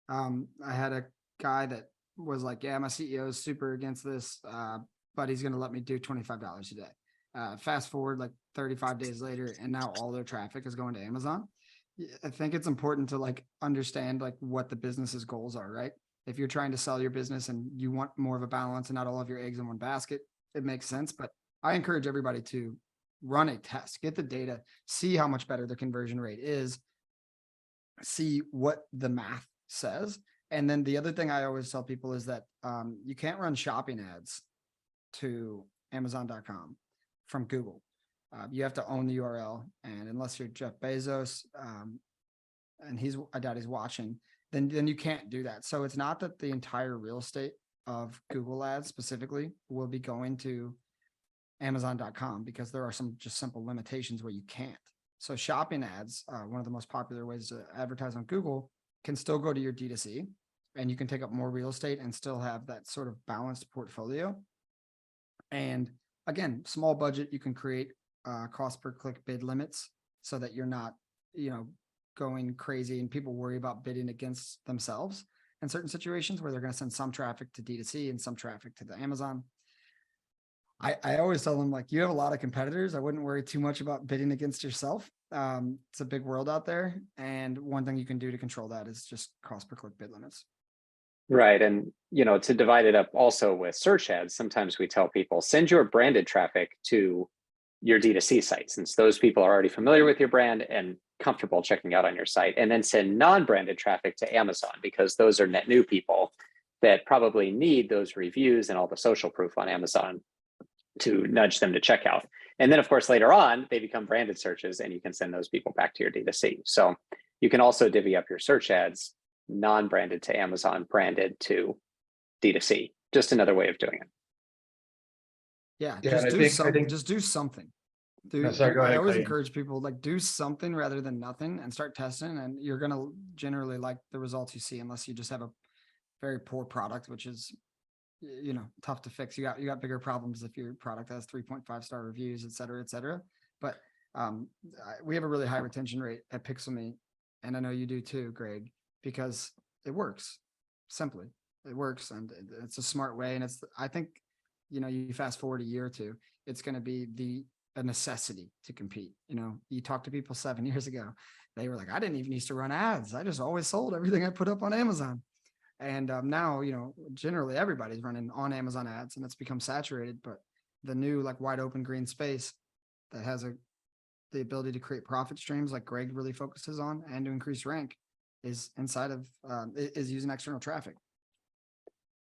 I had a guy that was like, yeah, my CEO is super against this, but he's going to let me do $25 a day. Fast forward like 35 days later, and now all their traffic is going to Amazon. I think it's important to understand what the business's goals are, right? If you're trying to sell your business and you want more of a balance and not all of your eggs in one basket, it makes sense. But I encourage everybody to run a test, get the data, see how much better the conversion rate is, see what the math says. And then the other thing I always tell people is that you can't run shopping ads to Amazon.com from Google. You have to own the URL. And unless you're Jeff Bezos, and I doubt he's watching, then you can't do that. So it's not that the entire real estate of Google ads specifically will be going to Amazon.com, because there are some just simple limitations where you can't. So shopping ads, one of the most popular ways to advertise on Google, can still go to your D2C, and you can take up more real estate and still have that sort of balanced portfolio. And again, small budget, you can create cost per click bid limits so that you're not, going crazy and people worry about bidding against themselves in certain situations where they're going to send some traffic to D2C and some traffic to the Amazon. I always tell them, you have a lot of competitors. I wouldn't worry too much about bidding against yourself. It's a big world out there. And one thing you can do to control that is just cost per click bid limits. Right. And, to divide it up also with search ads, sometimes we tell people, send your branded traffic to your D2C site, since those people are already familiar with your brand and comfortable checking out on your site, and then send non-branded traffic to Amazon, because those are net new people that probably need those reviews and all the social proof on Amazon to nudge them to checkout. And then, of course, later on, they become branded searches and you can send those people back to your D2C. So you can also divvy up your search ads, non-branded to Amazon, branded to D2C. Just another way of doing it. Yeah, Yeah, just do something. I always encourage people, do something rather than nothing, and start testing, and you're going to generally like the results you see, unless you just have a very poor product, which is tough to fix. You got bigger problems if your product has 3.5-star reviews, et cetera, et cetera. But we have a really high retention rate at PixelMe, and I know you do too, Greg, because it works. Simply, it works, and it's a smart way. And I think, you fast forward a year or two, it's going to be a necessity to compete. You talk to people 7 years ago, they were like, I didn't even used to run ads. I just always sold everything I put up on Amazon. And now, generally everybody's running on Amazon ads, and it's become saturated. But the new, like, wide open green space that has the ability to create profit streams, like Greg really focuses on, and to increase rank, is inside of is using external traffic.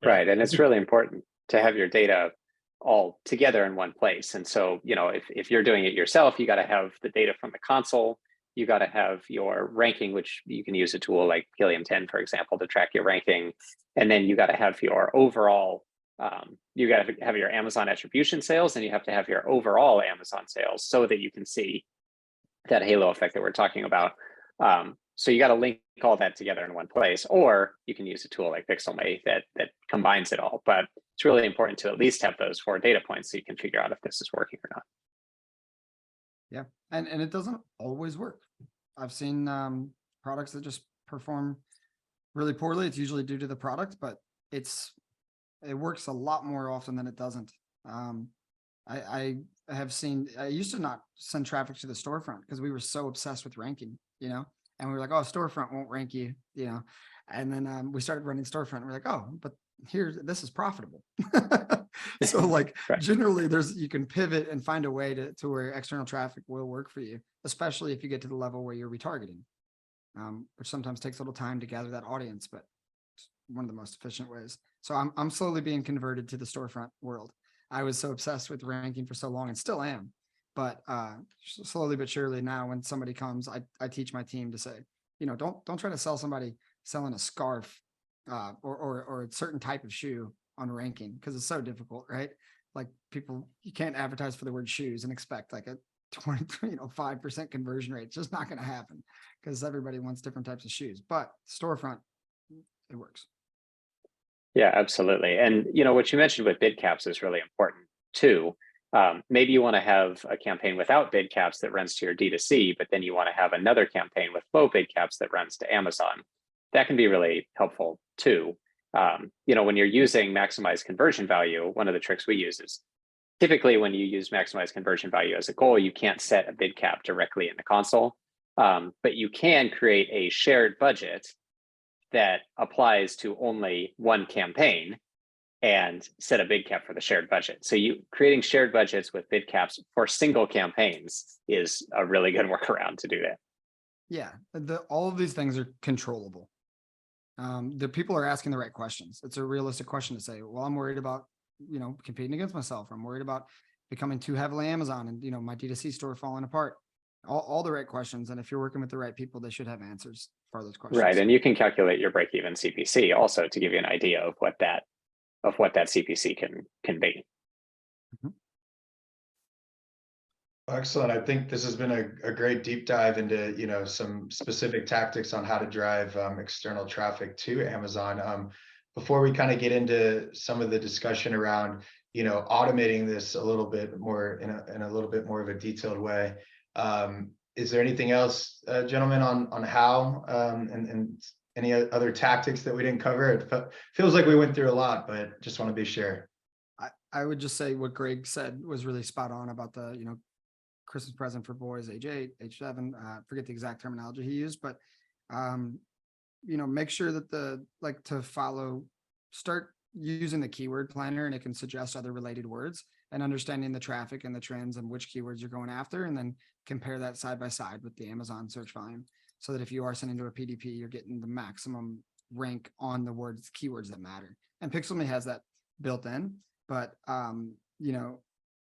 Right, and it's really important to have your data all together in one place. And so, if you're doing it yourself, you got to have the data from the console. You got to have your ranking, which you can use a tool like Helium 10, for example, to track your ranking. And then you got to have your overall, you got to have your Amazon attribution sales, and you have to have your overall Amazon sales so that you can see that halo effect that we're talking about. So you got to link all that together in one place, or you can use a tool like PixelMe that combines it all. But it's really important to at least have those 4 data points so you can figure out if this is working or not. Yeah, and it doesn't always work. I've seen products that just perform really poorly. It's usually due to the product, but it works a lot more often than it doesn't. I have seen, I used to not send traffic to the storefront because we were so obsessed with ranking, and we were like, oh, storefront won't rank you, and then we started running storefront, and we're like, oh, but this is profitable. So like, right. Generally you can pivot and find a way to where external traffic will work for you, especially if you get to the level where you're retargeting, which sometimes takes a little time to gather that audience, but it's one of the most efficient ways. So I'm slowly being converted to the storefront world. I was so obsessed with ranking for so long, and still am, but slowly but surely now, when somebody comes, I teach my team to say, don't try to sell somebody selling a scarf or a certain type of shoe on ranking, because it's so difficult, right? Like, you can't advertise for the word shoes and expect like a 5% conversion rate. It's just not going to happen, because everybody wants different types of shoes. But storefront, it works. Yeah, absolutely. And what you mentioned with bid caps is really important too. Maybe you want to have a campaign without bid caps that runs to your D2C, but then you want to have another campaign with low bid caps that runs to Amazon. That can be really helpful too. When you're using maximize conversion value, one of the tricks we use is, typically when you use maximize conversion value as a goal, you can't set a bid cap directly in the console, but you can create a shared budget that applies to only one campaign and set a bid cap for the shared budget. So creating shared budgets with bid caps for single campaigns is a really good workaround to do that. Yeah, all of these things are controllable. The people are asking the right questions. It's a realistic question to say, well, I'm worried about, competing against myself. I'm worried about becoming too heavily Amazon and, my D2C store falling apart. All the right questions. And if you're working with the right people, they should have answers for those questions. Right. And you can calculate your break-even CPC also to give you an idea of what that CPC can be. Mm-hmm. Excellent. I think this has been a great deep dive into, some specific tactics on how to drive external traffic to Amazon. Before we kind of get into some of the discussion around, automating this a little bit more in a little bit more of a detailed way, is there anything else, gentlemen, on how and any other tactics that we didn't cover? It feels like we went through a lot, but just want to be sure. I would just say what Greg said was really spot on about the, Christmas present for boys, age 8, age 7. Forget the exact terminology he used, but make sure that start using the keyword planner, and it can suggest other related words, and understanding the traffic and the trends and which keywords you're going after, and then compare that side by side with the Amazon search volume, so that if you are sending to a PDP, you're getting the maximum rank on the keywords that matter. And PixelMe has that built in, but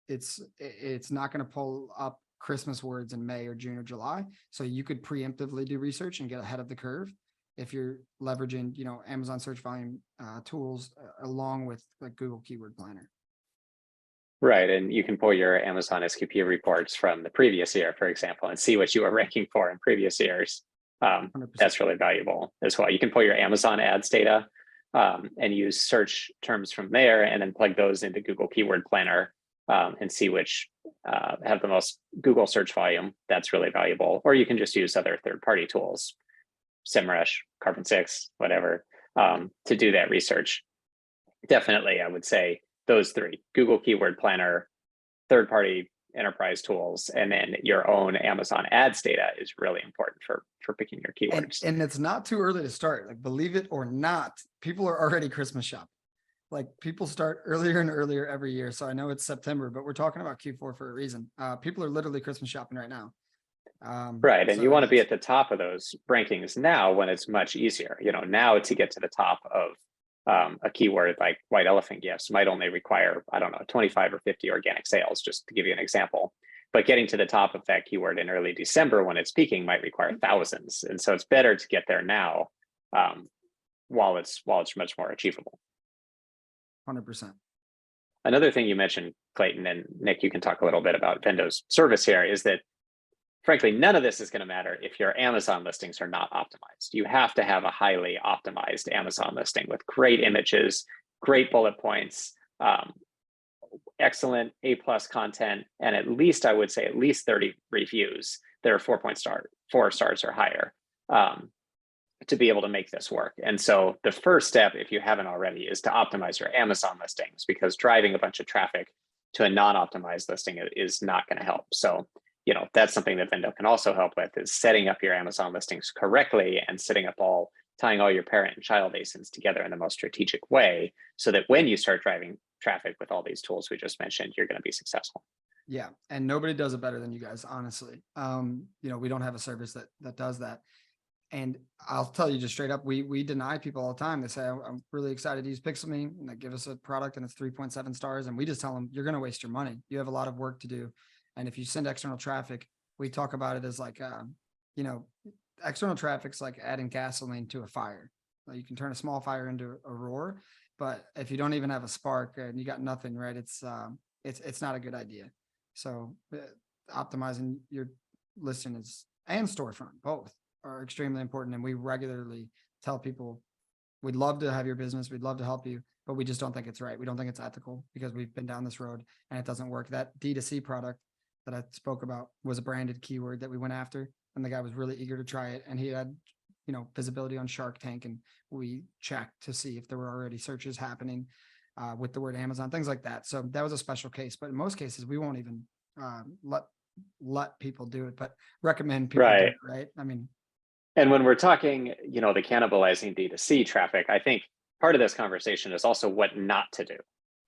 it's not going to pull up Christmas words in May or June or July. So you could preemptively do research and get ahead of the curve if you're leveraging, Amazon search volume tools along with like Google Keyword Planner. Right. And you can pull your Amazon SQP reports from the previous year, for example, and see what you were ranking for in previous years. That's really valuable as well. You can pull your Amazon ads data and use search terms from there, and then plug those into Google Keyword Planner and see which have the most Google search volume. That's really valuable. Or you can just use other third-party tools, SEMrush, Carbon6, whatever, to do that research. Definitely, I would say those three: Google Keyword Planner, third-party enterprise tools, and then your own Amazon ads data is really important for picking your keywords. And it's not too early to start. Like, believe it or not, people are already Christmas shopping. Like, people start earlier and earlier every year. So I know it's September, but we're talking about Q4 for a reason. People are literally Christmas shopping right now. Right, and so you want to be at the top of those rankings now when it's much easier. Now to get to the top of a keyword like white elephant gifts might only require, I don't know, 25 or 50 organic sales, just to give you an example. But getting to the top of that keyword in early December when it's peaking might require thousands. And so it's better to get there now while it's much more achievable. 100%. Another thing you mentioned, Clayton, and Nick, you can talk a little bit about Vendo's service here, is that frankly, none of this is going to matter if your Amazon listings are not optimized. You have to have a highly optimized Amazon listing with great images, great bullet points, excellent A+ content, and at least, I would say, at least 30 reviews that are 4 stars or higher to be able to make this work. And so the first step, if you haven't already, is to optimize your Amazon listings, because driving a bunch of traffic to a non-optimized listing is not going to help. So that's something that Vendo can also help with, is setting up your Amazon listings correctly and tying all your parent and child ASINs together in the most strategic way, so that when you start driving traffic with all these tools we just mentioned, you're going to be successful. Yeah. And nobody does it better than you guys, honestly. We don't have a service that does that. And I'll tell you just straight up, we deny people all the time. They say, I'm really excited to use Pixelme, and they give us a product and it's 3.7 stars. And we just tell them, you're going to waste your money. You have a lot of work to do. And if you send external traffic, we talk about it as like, external traffic's like adding gasoline to a fire. You can turn a small fire into a roar, but if you don't even have a spark and you got nothing, right, it's not a good idea. So optimizing your listing and storefront, both are extremely important. And we regularly tell people, we'd love to have your business, we'd love to help you, but we just don't think it's right. We don't think it's ethical, because we've been down this road and it doesn't work. That D2C product that I spoke about was a branded keyword that we went after, and the guy was really eager to try it, and he had visibility on Shark Tank, and we checked to see if there were already searches happening with the word Amazon, things like that. So that was a special case, but in most cases we won't even let people do it, but recommend people do it, right? I mean, and when we're talking the cannibalizing D2C traffic, I think part of this conversation is also what not to do.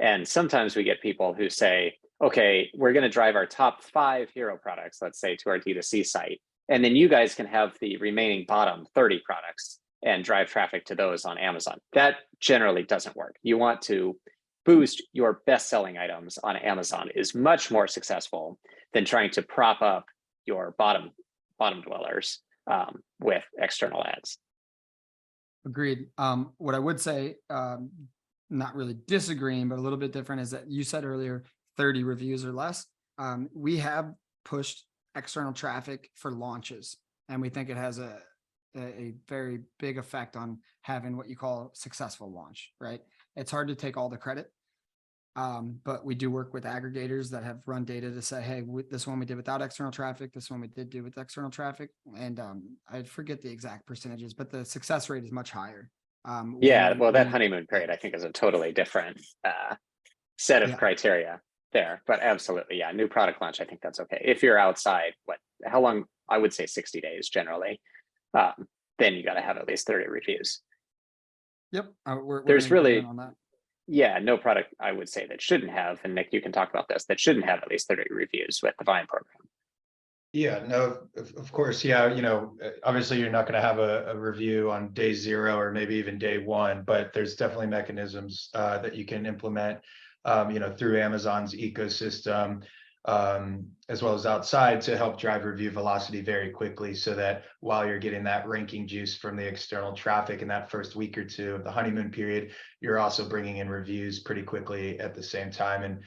And sometimes we get people who say, okay, we're going to drive our top 5 hero products, let's say, to our D2C site, and then you guys can have the remaining bottom 30 products and drive traffic to those on Amazon. That generally doesn't work. You want to boost your best-selling items on Amazon is much more successful than trying to prop up your bottom dwellers with external ads. Agreed. What I would say, not really disagreeing, but a little bit different, is that you said earlier, 30 reviews or less. We have pushed external traffic for launches, and we think it has a very big effect on having what you call a successful launch, right? It's hard to take all the credit, but we do work with aggregators that have run data to say, hey, this one we did without external traffic, this one we did do with external traffic. And I forget the exact percentages, but the success rate is much higher. That honeymoon period, I think, is a totally different set of criteria there, but absolutely. Yeah. New product launch, I think that's okay. If you're outside, how long? I would say 60 days generally. Then you got to have at least 30 reviews. Yep. There's really, on that. No product I would say that shouldn't have, and Nick, you can talk about this, that shouldn't have at least 30 reviews with the Vine program. Yeah, no, of course. Yeah. Obviously you're not going to have a review on day 0 or maybe even day 1, but there's definitely mechanisms that you can implement, through Amazon's ecosystem, as well as outside, to help drive review velocity very quickly, so that while you're getting that ranking juice from the external traffic in that first week or 2 of the honeymoon period, you're also bringing in reviews pretty quickly at the same time. And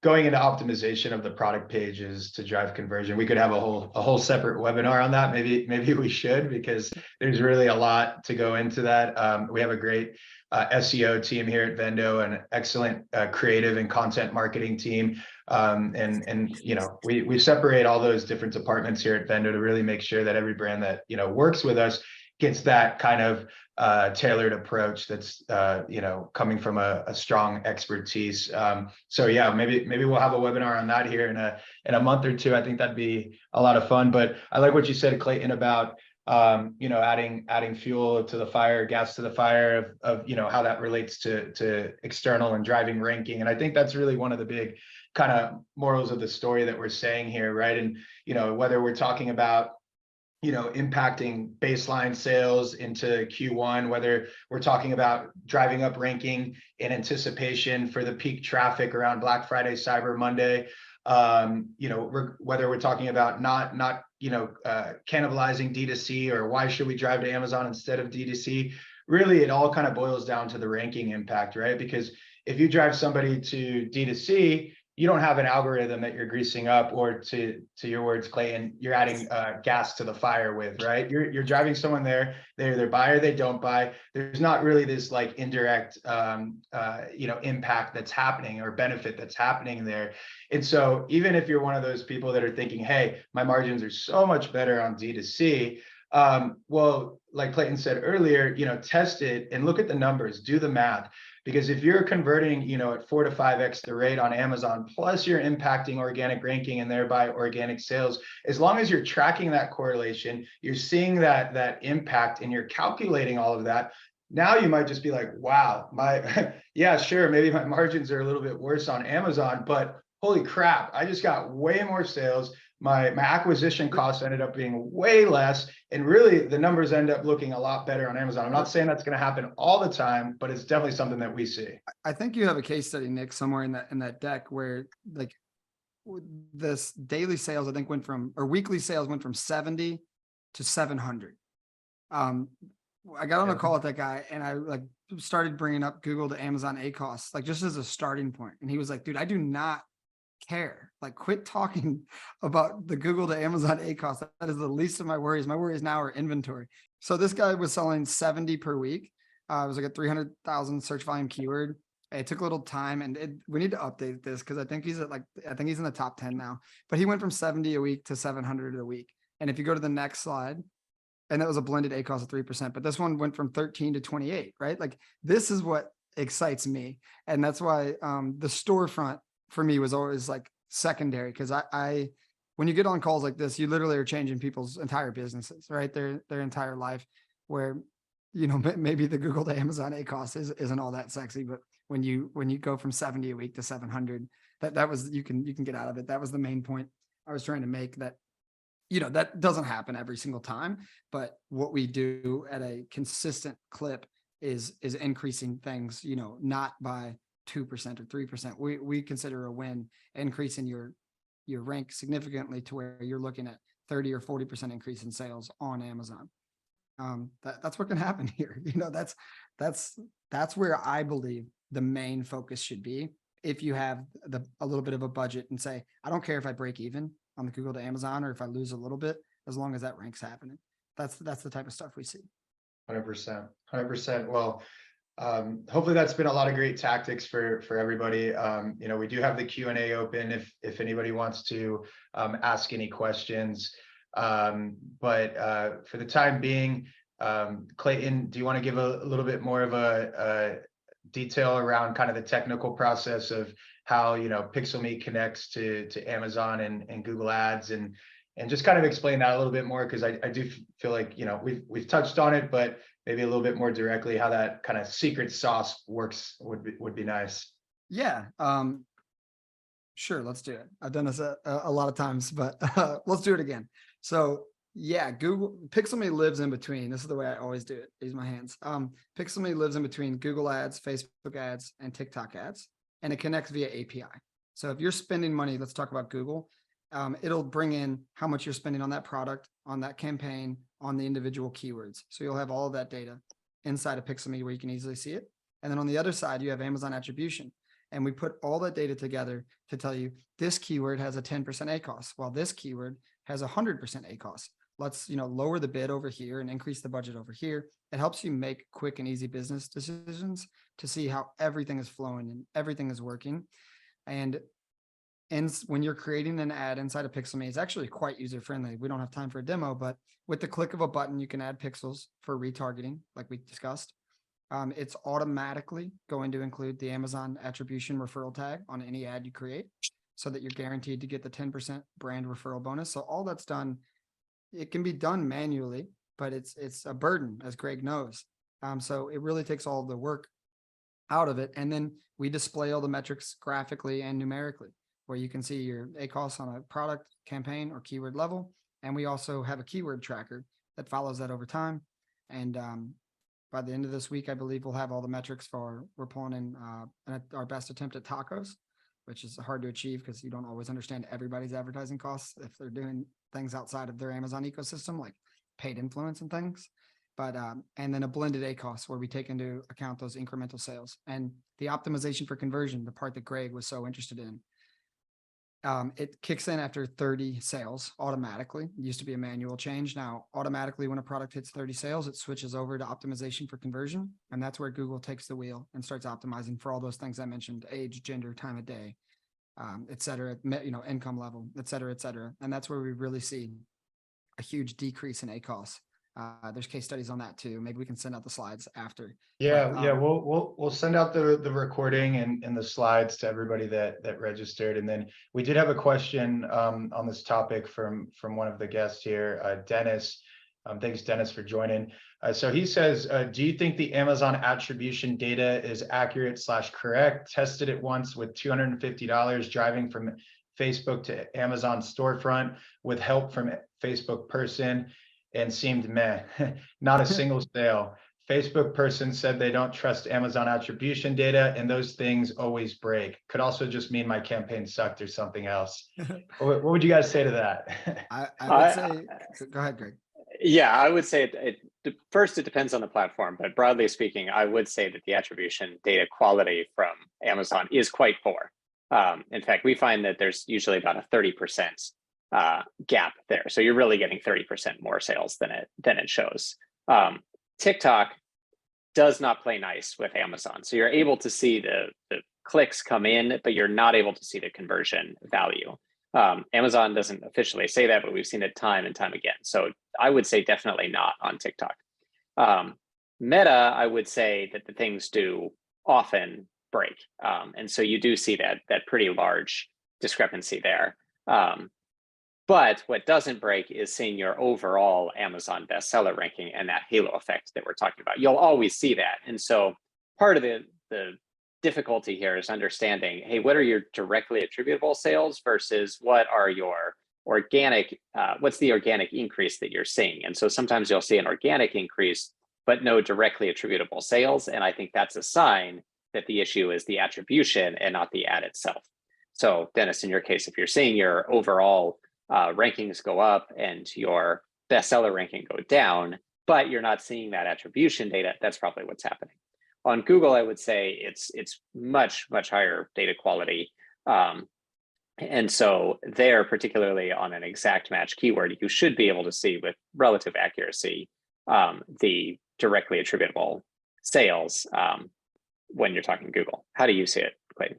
going into optimization of the product pages to drive conversion. We could have a whole separate webinar on that. Maybe we should, because there's really a lot to go into that. We have a great SEO team here at Vendo, and excellent creative and content marketing team. We separate all those different departments here at Vendo to really make sure that every brand that works with us gets that kind of tailored approach that's coming from a strong expertise. So yeah, maybe we'll have a webinar on that here in a month or two. I think that'd be a lot of fun. But I like what you said, Clayton, about adding fuel to the fire, gas to the fire of how that relates to external and driving ranking. And I think that's really one of the big kind of morals of the story that we're saying here, right? And whether we're talking about impacting baseline sales into Q1, whether we're talking about driving up ranking in anticipation for the peak traffic around Black Friday, Cyber Monday, whether we're talking about not cannibalizing D2C, or why should we drive to Amazon instead of D2C, really it all kind of boils down to the ranking impact, right? Because if you drive somebody to D2C, you don't have an algorithm that you're greasing up, or to your words, Clayton, you're adding gas to the fire with, right? You're driving someone there, they either buy or they don't buy. There's not really this like indirect, impact that's happening, or benefit that's happening there. And so even if you're one of those people that are thinking, hey, my margins are so much better on D2C, well, like Clayton said earlier, test it and look at the numbers, do the math. Because if you're converting, at 4 to 5x the rate on Amazon, plus you're impacting organic ranking and thereby organic sales, as long as you're tracking that correlation, you're seeing that impact, and you're calculating all of that, now you might just be like, wow, yeah, sure, maybe my margins are a little bit worse on Amazon, but holy crap, I just got way more sales. My acquisition costs ended up being way less, and really the numbers end up looking a lot better on Amazon. I'm not saying that's going to happen all the time, but it's definitely something that we see. I think you have a case study, Nick, somewhere in that deck where like this daily sales, I think weekly sales went from 70 to 700. I got on a call with that guy, and I like started bringing up Google to Amazon ACOS, like just as a starting point. And he was like, dude, I do not care. Like, quit talking about the Google to Amazon ACOS. That is the least of my worries. My worries now are inventory. So this guy was selling 70 per week. It was like a 300,000 search volume keyword. It took a little time, and we need to update this because I think he's in the top 10 now. But he went from 70 a week to 700 a week. And if you go to the next slide, and that was a blended ACOS of 3%, but this one went from 13 to 28, right? Like, this is what excites me. And that's why the storefront for me was always like secondary, because I when you get on calls like this, you literally are changing people's entire businesses, right? Their entire life, where, maybe the Google to Amazon ACOS isn't all that sexy, but when you go from 70 a week to 700, that was, you can get out of it. That was the main point I was trying to make, that, that doesn't happen every single time, but what we do at a consistent clip is increasing things, not by 2% or 3%. We consider a win increasing your rank significantly to where you're looking at 30 or 40% increase in sales on Amazon. That's what can happen here. That's where I believe the main focus should be. If you have a little bit of a budget and say, I don't care if I break even on the Google to Amazon, or if I lose a little bit, as long as that rank's happening. That's the type of stuff we see. 100%. Well, hopefully that's been a lot of great tactics for everybody. We do have the Q&A open if anybody wants to ask any questions. But for the time being, Clayton, do you want to give a little bit more of a detail around kind of the technical process of how PixelMe connects to Amazon and Google Ads, and just kind of explain that a little bit more, because I do feel like we've touched on it, but maybe a little bit more directly how that kind of secret sauce works would be nice. Yeah, sure, let's do it. I've done this a lot of times, but let's do it again. So yeah, PixelMe lives in between. This is the way I always do it. Use my hands. PixelMe lives in between Google Ads, Facebook Ads, and TikTok Ads, and it connects via API. So if you're spending money, let's talk about Google. It'll bring in how much you're spending on that product, on that campaign, on the individual keywords. So you'll have all of that data inside of PixelMe where you can easily see it. And then on the other side, you have Amazon attribution. And we put all that data together to tell you this keyword has a 10% ACoS, while this keyword has 100% ACoS. Let's, lower the bid over here and increase the budget over here. It helps you make quick and easy business decisions to see how everything is flowing and everything is working. And when you're creating an ad inside of Pixelme, it's actually quite user friendly. We don't have time for a demo, but with the click of a button, you can add pixels for retargeting, like we discussed. It's automatically going to include the Amazon attribution referral tag on any ad you create so that you're guaranteed to get the 10% brand referral bonus. So all that's done, it can be done manually, but it's a burden, as Greg knows. So it really takes all the work out of it. And then we display all the metrics graphically and numerically, where you can see your ACoS on a product, campaign, or keyword level. And we also have a keyword tracker that follows that over time. And by the end of this week, I believe we'll have all the metrics we're pulling in our best attempt at tacos, which is hard to achieve because you don't always understand everybody's advertising costs if they're doing things outside of their Amazon ecosystem, like paid influence and things. But and then a blended ACoS where we take into account those incremental sales and the optimization for conversion, the part that Greg was so interested in. It kicks in after 30 sales automatically. It used to be a manual change. Now, automatically, when a product hits 30 sales, it switches over to optimization for conversion. And that's where Google takes the wheel and starts optimizing for all those things I mentioned: age, gender, time of day, et cetera, income level, et cetera, et cetera. And that's where we really see a huge decrease in ACoS. There's case studies on that too. Maybe we can send out the slides after. Yeah, But, yeah, we'll send out the recording and the slides to everybody that registered. And then we did have a question on this topic from one of the guests here, Dennis. Thanks, Dennis, for joining. So he says, do you think the Amazon attribution data is accurate / correct? Tested it once with $250 driving from Facebook to Amazon storefront with help from Facebook person, and seemed meh, not a single sale. Facebook person said they don't trust Amazon attribution data and those things always break. Could also just mean my campaign sucked or something else. What would you guys say to that? I would say, go ahead, Greg. Yeah, I would say first, it depends on the platform, but broadly speaking, I would say that the attribution data quality from Amazon is quite poor. In fact, we find that there's usually about a 30% gap there. So you're really getting 30% more sales than it shows. TikTok does not play nice with Amazon. So you're able to see the clicks come in, but you're not able to see the conversion value. Amazon doesn't officially say that, but we've seen it time and time again. So I would say definitely not on TikTok. Meta, I would say that the things do often break. And so you do see that pretty large discrepancy there. But what doesn't break is seeing your overall Amazon bestseller ranking and that halo effect that we're talking about. You'll always see that. And so part of the difficulty here is understanding, hey, what are your directly attributable sales versus what are your organic, what's the organic increase that you're seeing? And so sometimes you'll see an organic increase, but no directly attributable sales. And I think that's a sign that the issue is the attribution and not the ad itself. So Dennis, in your case, if you're seeing your overall rankings go up and your bestseller ranking go down, but you're not seeing that attribution data, that's probably what's happening. On Google, I would say it's much higher data quality. And so there, particularly on an exact match keyword, you should be able to see with relative accuracy the directly attributable sales when you're talking Google. How do you see it, Clayton?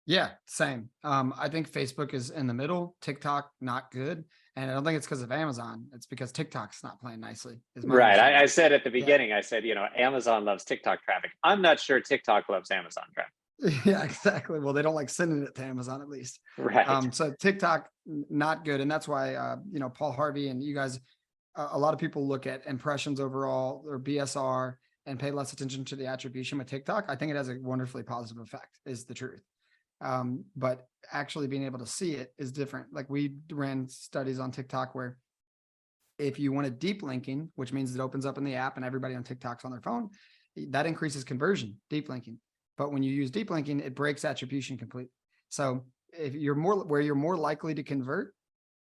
Yeah, same. I think Facebook is in the middle, TikTok not good. And I don't think it's because of Amazon. It's because TikTok's not playing nicely. Right. I said at the beginning, I said, Amazon loves TikTok traffic. I'm not sure TikTok loves Amazon traffic. Yeah, exactly. Well, they don't like sending it to Amazon, at least. Right. So TikTok, not good. And that's why, Paul Harvey and you guys, a lot of people look at impressions overall or BSR and pay less attention to the attribution with TikTok. I think it has a wonderfully positive effect, is the truth. But actually being able to see it is different. Like we ran studies on TikTok where if you want a deep linking, which means it opens up in the app and everybody on TikTok's on their phone, that increases conversion, deep linking. But when you use deep linking, it breaks attribution completely. So if you're where you're more likely to convert,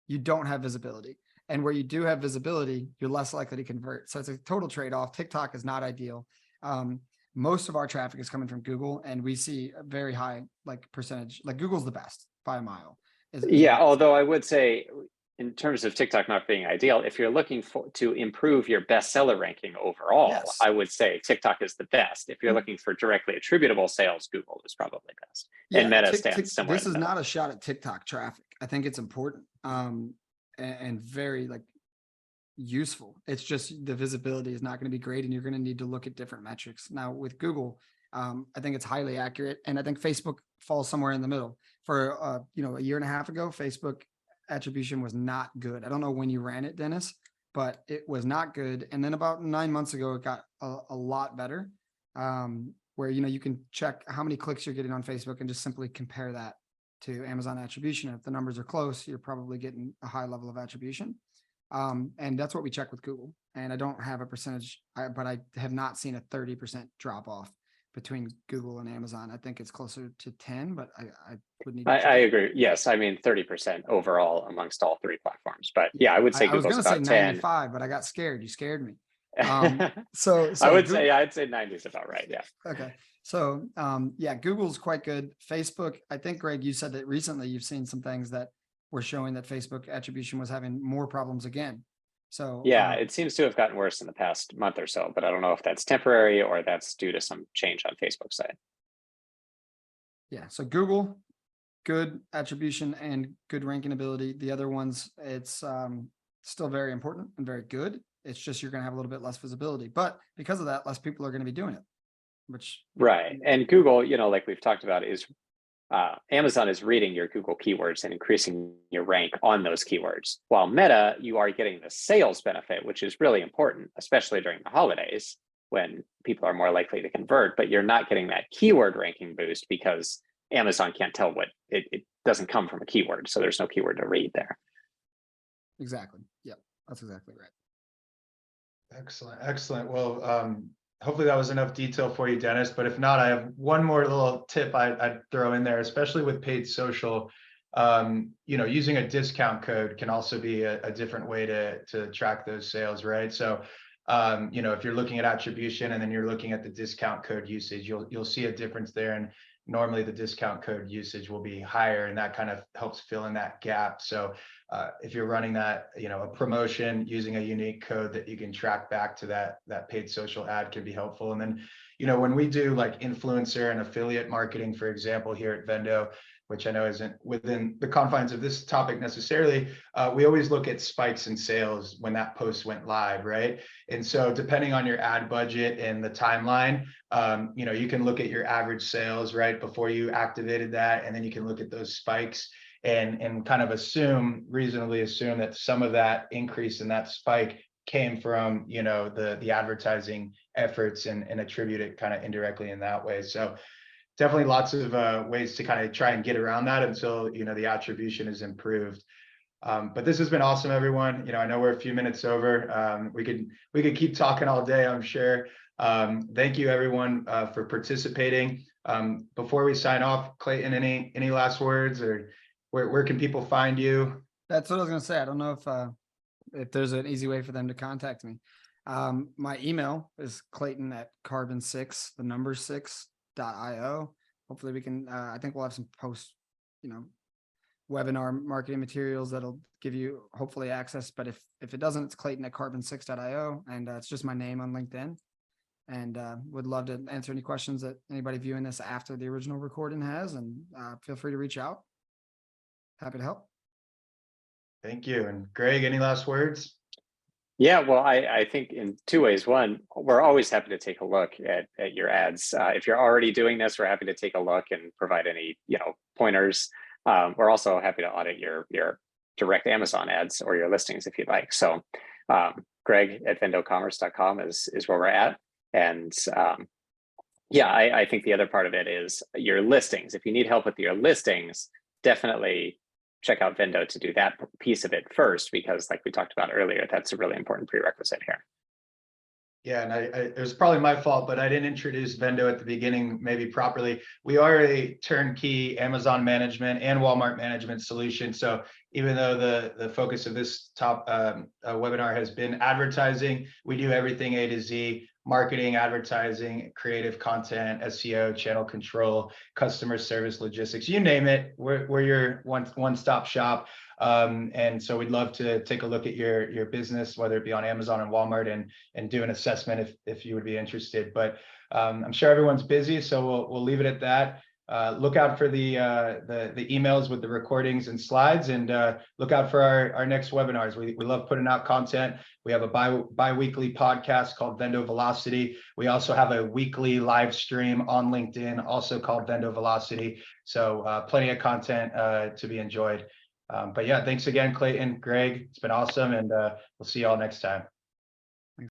you don't have visibility. And where you do have visibility, you're less likely to convert. So it's a total trade-off. TikTok is not ideal. most of our traffic is coming from Google, and we see a very high like percentage. Like Google's the best by a mile. Yeah, although I would say in terms of TikTok not being ideal, if you're looking to improve your bestseller ranking overall, Yes. I would say TikTok is the best. If you're looking for directly attributable sales, Google is probably best. And Meta stands somewhere. This is not a shot at TikTok traffic. I think it's important and very like useful. It's just the visibility is not going to be great, and you're going to need to look at different metrics. Now with Google, I think it's highly accurate, and I think Facebook falls somewhere in the middle. For a year and a half ago, Facebook attribution was not good. I don't know when you ran it, Dennis, but it was not good. And then about 9 months ago, it got a lot better, where you can check how many clicks you're getting on Facebook and just simply compare that to Amazon attribution. If the numbers are close, you're probably getting a high level of attribution. And that's what we check with Google. And I don't have a percentage, but I have not seen a 30% drop off between Google and Amazon. I think it's closer to 10, but I would need to check. I agree. Yes, I mean 30% overall amongst all three platforms. But yeah, I would say I was Google's going to say about 95, but I got scared. You scared me. 10. So I'd say 90 is about right. Yeah. Okay. So yeah, Google's quite good. Facebook, I think, Greg, you said that recently you've seen some things that were showing that Facebook attribution was having more problems again. So yeah, it seems to have gotten worse in the past month or so, but I don't know if that's temporary or that's due to some change on Facebook's side. Yeah. So Google, good attribution and good ranking ability. The other ones, it's still very important and very good. It's just you're going to have a little bit less visibility, but because of that, less people are going to be doing it. Which right. And Google, like we've talked about, is Amazon is reading your Google keywords and increasing your rank on those keywords. While Meta, you are getting the sales benefit, which is really important, especially during the holidays when people are more likely to convert, but you're not getting that keyword ranking boost because Amazon can't tell what it doesn't come from a keyword. So there's no keyword to read there. Exactly. Yep. That's exactly right. Excellent. Excellent. Well, hopefully that was enough detail for you, Dennis. But if not, I have one more little tip I'd throw in there, especially with paid social. Using a discount code can also be a different way to track those sales, right? So, if you're looking at attribution and then you're looking at the discount code usage, you'll see a difference there. And normally the discount code usage will be higher, and that kind of helps fill in that gap. So if you're running that, a promotion using a unique code that you can track back to that paid social ad can be helpful. And then, when we do like influencer and affiliate marketing, for example, here at Vendo, which I know isn't within the confines of this topic necessarily, we always look at spikes in sales when that post went live, right? And so depending on your ad budget and the timeline, you can look at your average sales right before you activated that, and then you can look at those spikes and kind of reasonably assume that some of that increase in that spike came from, the advertising efforts and attribute it kind of indirectly in that way. So definitely lots of ways to kind of try and get around that until, the attribution is improved. But this has been awesome, everyone. I know we're a few minutes over. We could keep talking all day, I'm sure. Thank you, everyone, for participating. Before we sign off, Clayton, any last words, or where can people find you? That's what I was going to say. I don't know if there's an easy way for them to contact me. My email is Clayton at Carbon6, the number 6.io. Hopefully we can, I think we'll have some post, webinar marketing materials that'll give you hopefully access. But if it doesn't, it's Clayton at Carbon6.io, and it's just my name on LinkedIn. And would love to answer any questions that anybody viewing this after the original recording has, and feel free to reach out. Happy to help. Thank you. And Greg, any last words? Yeah, well, I think in two ways. One, we're always happy to take a look at your ads. If you're already doing this, we're happy to take a look and provide any pointers. We're also happy to audit your direct Amazon ads or your listings if you'd like. So Greg at vendocommerce.com is where we're at. And I think the other part of it is your listings. If you need help with your listings, definitely check out Vendo to do that piece of it first, because like we talked about earlier, that's a really important prerequisite here. Yeah, and it was probably my fault, but I didn't introduce Vendo at the beginning maybe properly. We are a turnkey Amazon management and Walmart management solution. So even though the focus of this top webinar has been advertising, we do everything A to Z. marketing, advertising, creative content, SEO, channel control, customer service, logistics, you name it. We're your one-stop shop. And so we'd love to take a look at your business, whether it be on Amazon and Walmart, and do an assessment if you would be interested. But I'm sure everyone's busy, so we'll leave it at that. Look out for the emails with the recordings and slides, and look out for our next webinars. We love putting out content. We have a bi-weekly podcast called Vendo Velocity. We also have a weekly live stream on LinkedIn, also called Vendo Velocity. So plenty of content to be enjoyed. But yeah, thanks again, Clayton, Greg. It's been awesome, and we'll see you all next time.